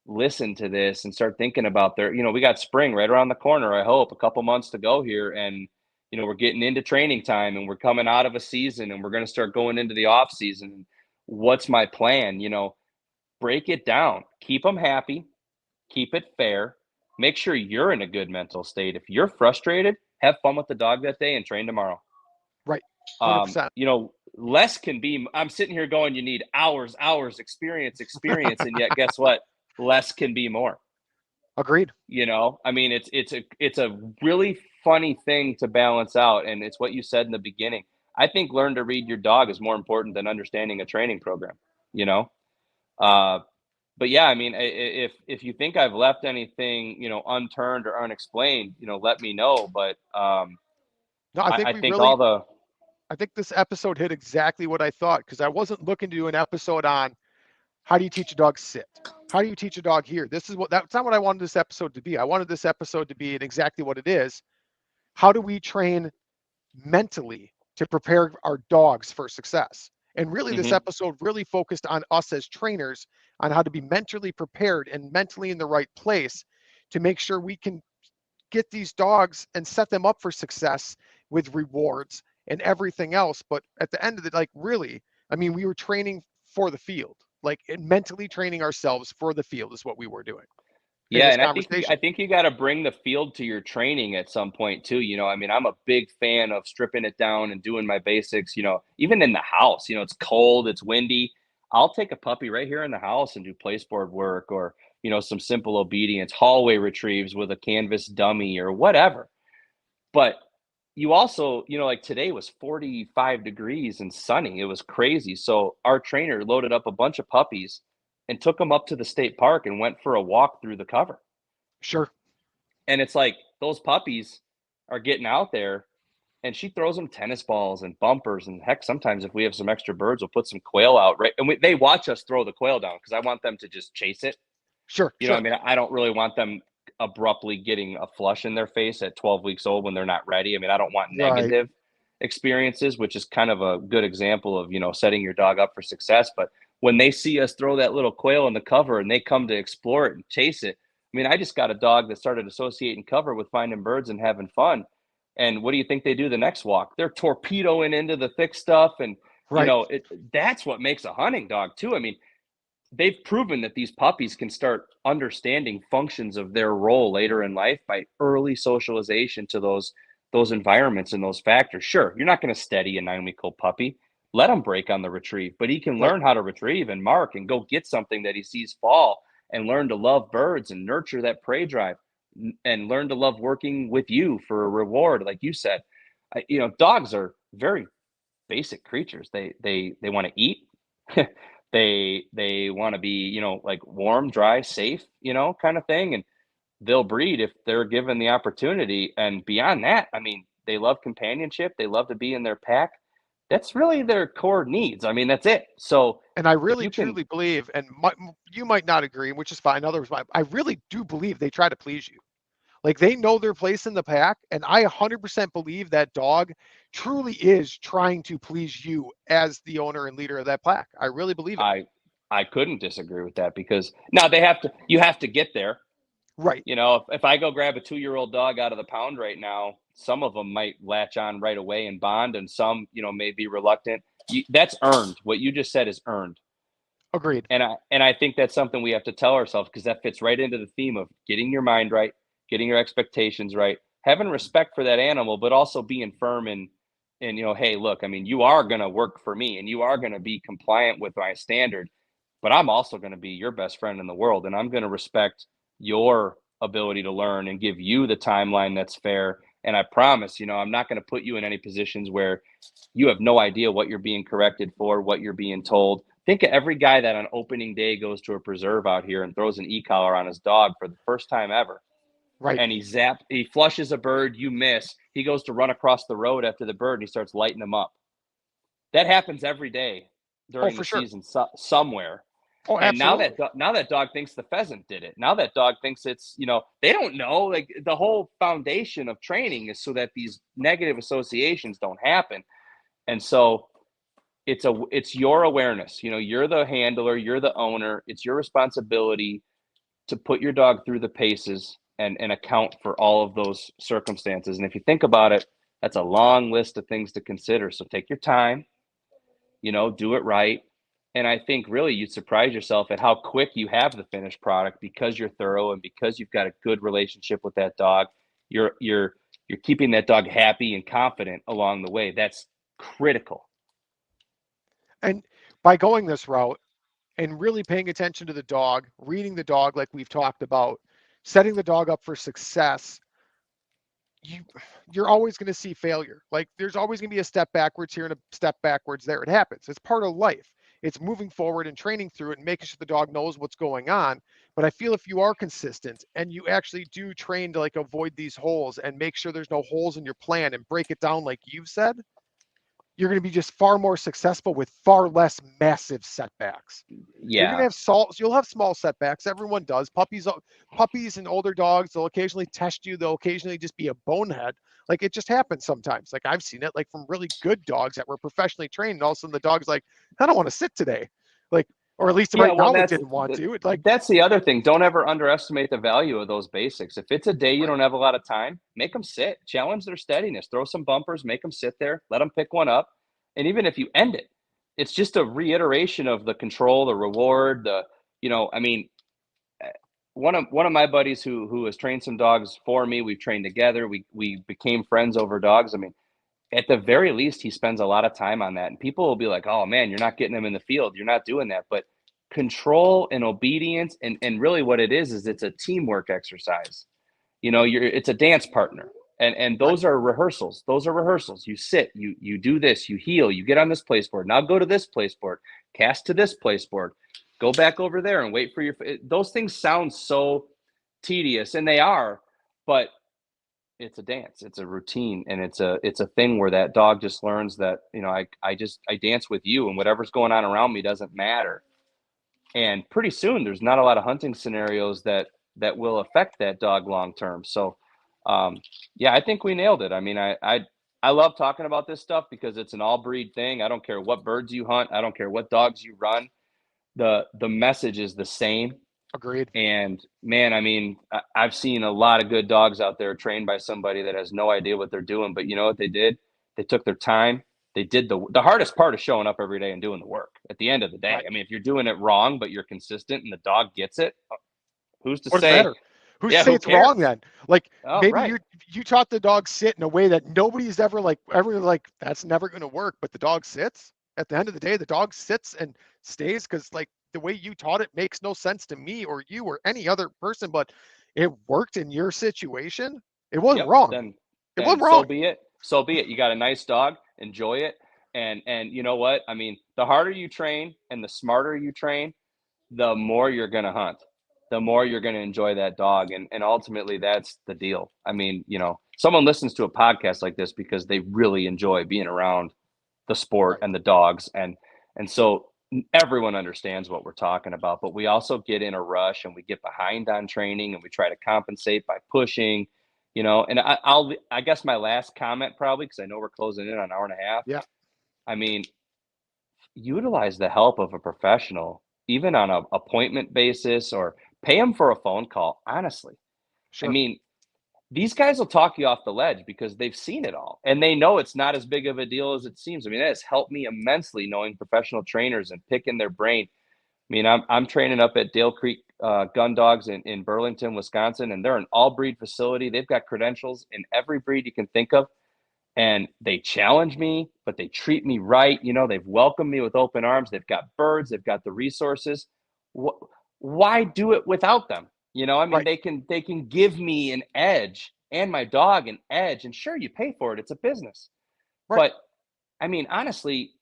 listen to this and start thinking about we got spring right around the corner. I hope a couple months to go here, and we're getting into training time, and we're coming out of a season, and we're gonna start going into the off season. What's my plan? Break it down. Keep them happy. Keep it fair. Make sure you're in a good mental state. If you're frustrated, have fun with the dog that day and train tomorrow. Right. 100%. Less can be. I'm sitting here going, you need hours, hours, experience, and yet guess what? Less can be more. Agreed. I mean, it's a really funny thing to balance out, and it's what you said in the beginning. I think learn to read your dog is more important than understanding a training program. You know, uh, but yeah, I mean, if you think I've left anything unturned or unexplained, let me know. But No, I think all the I think this episode hit exactly what I thought because I wasn't looking to do an episode on how do you teach a dog sit? How do you teach a dog here? That's not what I wanted this episode to be. I wanted this episode to be exactly what it is. How do we train mentally to prepare our dogs for success? And really, this mhm. episode really focused on us as trainers on how to be mentally prepared and mentally in the right place to make sure we can get these dogs and set them up for success with rewards and everything else. But at the end of it, like really, I mean, we were training for the field, like and mentally training ourselves for the field is what we were doing in Yeah, this and I conversation. think you got to bring the field to your training at some point too. I mean, I'm a big fan of stripping it down and doing my basics. Even in the house. It's cold, it's windy. I'll take a puppy right here in the house and do place board work, or some simple obedience, hallway retrieves with a canvas dummy or whatever. But you also, like today was 45 degrees and sunny. It was crazy. So our trainer loaded up a bunch of puppies and took them up to the state park and went for a walk through the cover. Sure. And it's like those puppies are getting out there, and she throws them tennis balls and bumpers. And heck, sometimes if we have some extra birds, we'll put some quail out. Right. And they watch us throw the quail down because I want them to just chase it. Sure. You know what I Sure. mean? I don't really want them abruptly getting a flush in their face at 12 weeks old when they're not ready. I mean, I don't want Right. negative experiences, which is kind of a good example of, setting your dog up for success. But when they see us throw that little quail in the cover and they come to explore it and chase it, I mean, I just got a dog that started associating cover with finding birds and having fun. And what do you think they do the next walk? They're torpedoing into the thick stuff. And, Right. that's what makes a hunting dog too. I mean, they've proven that these puppies can start understanding functions of their role later in life by early socialization to those environments and those factors. Sure, you're not going to steady a 9-week-old puppy. Let him break on the retrieve, but he can Right. learn how to retrieve and mark and go get something that he sees fall and learn to love birds and nurture that prey drive and learn to love working with you for a reward, like you said. Dogs are very basic creatures. They want to eat. They want to be, like warm, dry, safe, kind of thing. And they'll breed if they're given the opportunity. And beyond that, I mean, they love companionship. They love to be in their pack. That's really their core needs. I mean, that's it. So And I if really you can, truly believe, and you might not agree, which is fine. Others might. I really do believe they try to please you. Like they know their place in the pack, and I 100% believe that dog truly is trying to please you as the owner and leader of that pack. I really believe it. I, I couldn't disagree with that because now you have to get there. Right. If I go grab a 2-year-old dog out of the pound right now, some of them might latch on right away and bond, and some, may be reluctant. That's earned. What you just said is earned, Agreed. and I think that's something we have to tell ourselves because that fits right into the theme of getting your mind right, getting your expectations right, having respect for that animal, but also being firm and hey, look, I mean, you are going to work for me, and you are going to be compliant with my standard, but I'm also going to be your best friend in the world, and I'm going to respect your ability to learn and give you the timeline that's fair. And I promise, I'm not going to put you in any positions where you have no idea what you're being corrected for, what you're being told. Think of every guy that on opening day goes to a preserve out here and throws an e-collar on his dog for the first time ever. Right. And he flushes a bird, you miss. He goes to run across the road after the bird and he starts lighting them up. That happens every day Oh, during for the sure. season somewhere. Oh, And absolutely. now that dog thinks the pheasant did it. Now that dog thinks it's, they don't know. Like the whole foundation of training is so that these negative associations don't happen. And so it's your awareness. You're the handler, you're the owner. It's your responsibility to put your dog through the paces and account for all of those circumstances. And if you think about it, that's a long list of things to consider. So take your time, do it right. And I think really you'd surprise yourself at how quick you have the finished product because you're thorough and because you've got a good relationship with that dog. You're keeping that dog happy and confident along the way. That's critical. And by going this route and really paying attention to the dog, reading the dog like we've talked about, setting the dog up for success, you you're always going to see failure. Like there's always going to be a step backwards here and a step backwards there. It happens. It's part of life. It's moving forward and training through it and making sure the dog knows what's going on. But I feel if you are consistent and you actually do train to like avoid these holes and make sure there's no holes in your plan and break it down like you've said, you're going to be just far more successful with far less massive setbacks. You're going to Yeah. have you'll have small setbacks. Everyone does. Puppies and older dogs, they'll occasionally test you. They'll occasionally just be a bonehead. Like it just happens sometimes. Like I've seen it like from really good dogs that were professionally trained. And all of a sudden the dog's like, I don't want to sit today. Like, or at least to my Yeah, well, knowledge didn't want to. It's like, that's the other thing. Don't ever underestimate the value of those basics. If it's a day you right, don't have a lot of time, make them sit, challenge their steadiness, throw some bumpers, make them sit there, let them pick one up. And even if you end it, it's just a reiteration of the control, the reward, I mean, one of my buddies who has trained some dogs for me, we've trained together, we became friends over dogs. I mean, at the very least, he spends a lot of time on that. And people will be like, oh man, you're not getting them in the field. You're not doing that. But control and obedience and really what it is it's a teamwork exercise. It's a dance partner. And Right. those are rehearsals. Those are rehearsals. You sit, you do this, you heel, you get on this place board. Now go to this place board, cast to this place board, go back over there and wait for your. Those things sound so tedious, and they are, but it's a dance, it's a routine, and it's a thing where that dog just learns that, I dance with you, and whatever's going on around me doesn't matter. And pretty soon there's not a lot of hunting scenarios that will affect that dog long term. So um, yeah, I think we nailed it. I mean, I love talking about this stuff because it's an all breed thing. I don't care what birds you hunt, I don't care what dogs you run, the message is the same. Agreed. And man, I mean, I've seen a lot of good dogs out there trained by somebody that has no idea what they're doing. But you know what they did? They took their time. They did the hardest part is showing up every day and doing the work. At the end of the day, Right. I mean, if you're doing it wrong but you're consistent and the dog gets it, who's to What does it say? matter? Who's to Yeah, say who it's wrong cares? then? Like Oh, maybe right. you taught the dog sit in a way that nobody's ever like that's never going to work, but the dog sits. At the end of the day, the dog sits and stays because like the way you taught it makes no sense to me or you or any other person, but it worked in your situation. It wasn't Yep. wrong. It Then wasn't so wrong. be it. So be it. You got a nice dog. Enjoy it. And you know what? I mean, the harder you train and the smarter you train, the more you're going to hunt, the more you're going to enjoy that dog. And ultimately, that's the deal. I mean, someone listens to a podcast like this because they really enjoy being around the sport Right. and the dogs. And so everyone understands what we're talking about, but we also get in a rush and we get behind on training and we try to compensate by pushing, and I guess my last comment probably, because I know we're closing in on an hour and a half. Yeah. I mean, utilize the help of a professional, even on a appointment basis, or pay them for a phone call. Honestly, I Sure. mean, these guys will talk you off the ledge because they've seen it all and they know it's not as big of a deal as it seems. I mean, that has helped me immensely knowing professional trainers and picking their brain. I mean, I'm training up at Dale Creek Gun Dogs in Burlington, Wisconsin, and they're an all breed facility. They've got credentials in every breed you can think of, and they challenge me, but they treat me right. They've welcomed me with open arms. They've got birds, they've got the resources. Why do it without them? I mean, Right. they can give me an edge and my dog an edge. And sure, you pay for it. It's a business. Right. But I mean, honestly,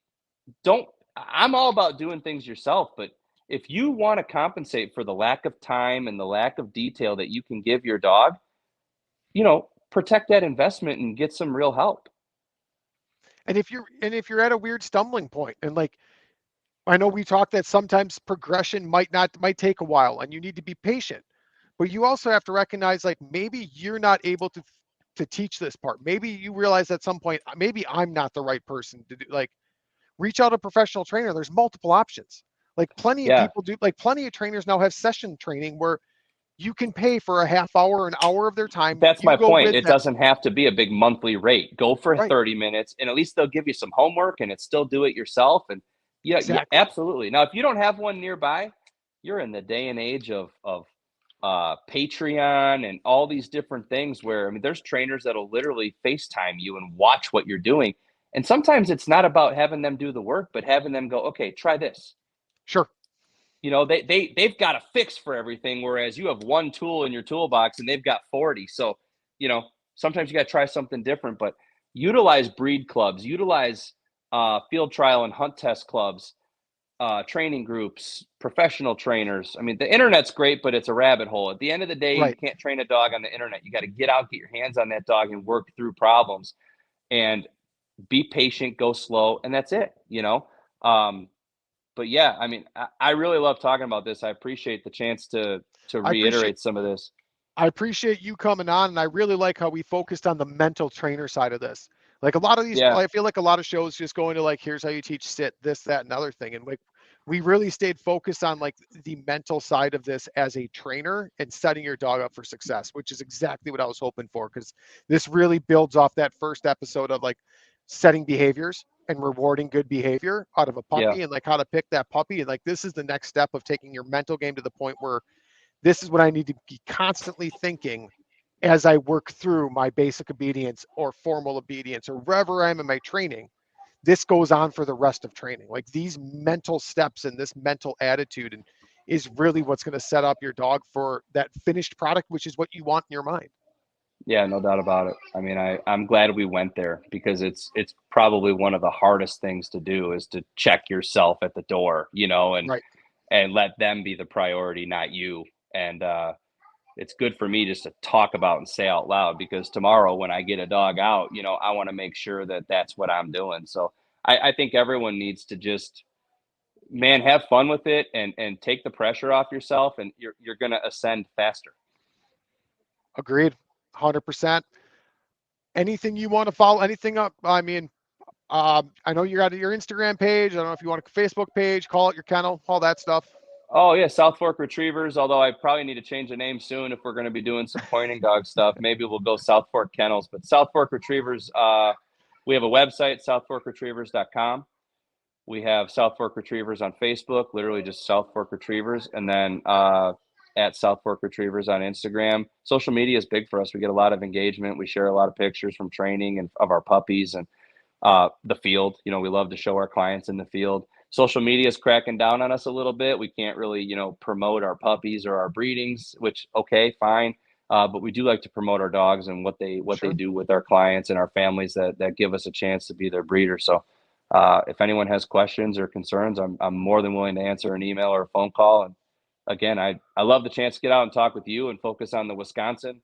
don't I'm all about doing things yourself, but if you want to compensate for the lack of time and the lack of detail that you can give your dog, protect that investment and get some real help. And if you're at a weird stumbling point and like I know we talked that sometimes progression might take a while and you need to be patient. But you also have to recognize like maybe you're not able to teach this part. Maybe you realize at some point maybe I'm not the right person to do like reach out to a professional trainer. There's multiple options. Like plenty of Yeah. people do like plenty of trainers now have session training where you can pay for a half hour, an hour of their time. That's You my go point. with It them. doesn't have to be a big monthly rate. Go for Right. 30 minutes and at least they'll give you some homework and it's still do it yourself. And yeah, Exactly. absolutely. Now, if you don't have one nearby, you're in the day and age of Patreon and all these different things where, I mean, there's trainers that'll literally FaceTime you and watch what you're doing. And sometimes it's not about having them do the work, but having them go, okay, try this. Sure. They've got a fix for everything, whereas you have one tool in your toolbox and they've got 40. So, sometimes you got to try something different, but utilize breed clubs, utilize field trial and hunt test clubs, training groups, professional trainers. I mean, the internet's great, but it's a rabbit hole. At the end of the day, you Right. can't train a dog on the internet. You got to get out, get your hands on that dog and work through problems and be patient, go slow. And that's it. But yeah, I mean, I really love talking about this. I appreciate the chance to I appreciate reiterate some of this. I appreciate you coming on, and I really like how we focused on the mental trainer side of this. Like a lot of these, Yeah, I feel like a lot of shows just go into like, here's how you teach sit, this, that, and other thing. And like, we really stayed focused on like the mental side of this as a trainer and setting your dog up for success, which is exactly what I was hoping for. Because this really builds off that first episode of like setting behaviors and rewarding good behavior out of a yeah, puppy and like how to pick that puppy. And like, this is the next step of taking your mental game to the point where this is what I need to be constantly thinking as I work through my basic obedience or formal obedience or wherever I am in my training. This goes on for the rest of training. Like these mental steps and this mental attitude and is really what's going to set up your dog for that finished product, which is what you want in your mind. Yeah, no doubt about it. I mean, I'm glad we went there because it's probably one of the hardest things to do is to check yourself at the door, Right. and let them be the priority, not you. And it's good for me just to talk about and say out loud because tomorrow when I get a dog out, I want to make sure that that's what I'm doing. So I think everyone needs to just, man, have fun with it and take the pressure off yourself, and you're gonna ascend faster. Agreed. 100%. Anything you want to follow? Anything up? I mean, I know you got your Instagram page. I don't know if you want a Facebook page, call it your kennel, all that stuff. Oh yeah, Southfork Retrievers. Although I probably need to change the name soon if we're going to be doing some pointing dog stuff. Maybe we'll go Southfork Kennels. But Southfork Retrievers, we have a website, southforkretrievers.com. We have Southfork Retrievers on Facebook, literally just Southfork Retrievers, and then at Southfork Retrievers on Instagram. Social media is big for us. We get a lot of engagement. We share a lot of pictures from training and of our puppies and the field. We love to show our clients in the field. Social media is cracking down on us a little bit. We can't really, promote our puppies or our breedings, which, okay, fine. But we do like to promote our dogs and what they Sure. do with our clients and our families that give us a chance to be their breeder. So if anyone has questions or concerns, I'm more than willing to answer an email or a phone call. And again, I love the chance to get out and talk with you and focus on the Wisconsin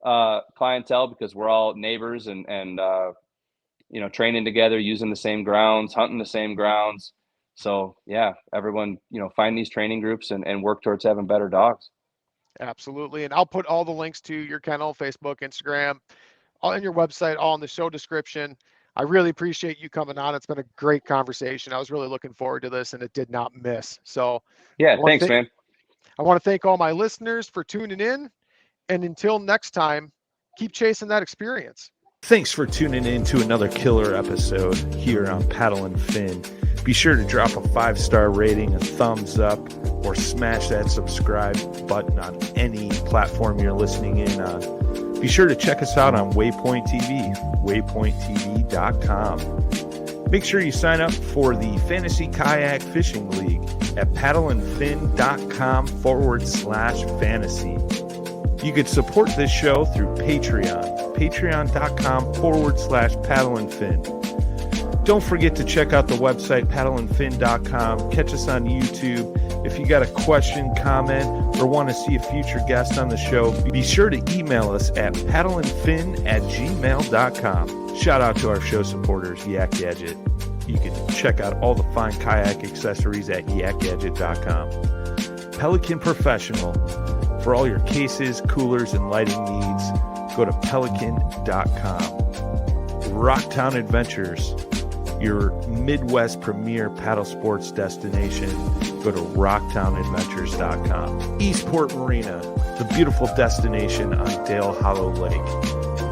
clientele because we're all neighbors and training together, using the same grounds, hunting the same grounds. So yeah, everyone, find these training groups and work towards having better dogs. Absolutely. And I'll put all the links to your kennel, Facebook, Instagram, all in your website, all in the show description. I really appreciate you coming on. It's been a great conversation. I was really looking forward to this and it did not miss. So Yeah, I want thanks, man. to thank all my listeners for tuning in. And until next time, keep chasing that experience. Thanks for tuning in to another killer episode here on Paddle and Fin. Be sure to drop a 5-star rating, a thumbs up, or smash that subscribe button on any platform you're listening in on. Be sure to check us out on Waypoint TV, waypointtv.com. Make sure you sign up for the Fantasy Kayak Fishing League at paddleandfin.com/fantasy. You could support this show through Patreon, patreon.com/paddleandfin. Don't forget to check out the website, paddleandfin.com. Catch us on YouTube. If you got a question, comment, or want to see a future guest on the show, be sure to email us at paddleandfin@gmail.com. Shout out to our show supporters, Yak Gadget. You can check out all the fine kayak accessories at yakgadget.com. Pelican Professional. For all your cases, coolers, and lighting needs, go to pelican.com. Rocktown Adventures, your Midwest premier paddle sports destination. Go to rocktownadventures.com. Eastport Marina, the beautiful destination on Dale Hollow Lake.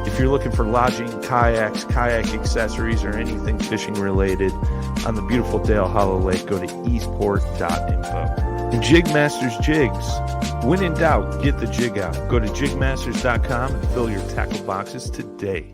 If you're looking for lodging, kayaks, kayak accessories, or anything fishing related on the beautiful Dale Hollow Lake, go to eastport.info. And Jigmasters Jigs. When in doubt, get the jig out. Go to jigmasters.com and fill your tackle boxes today.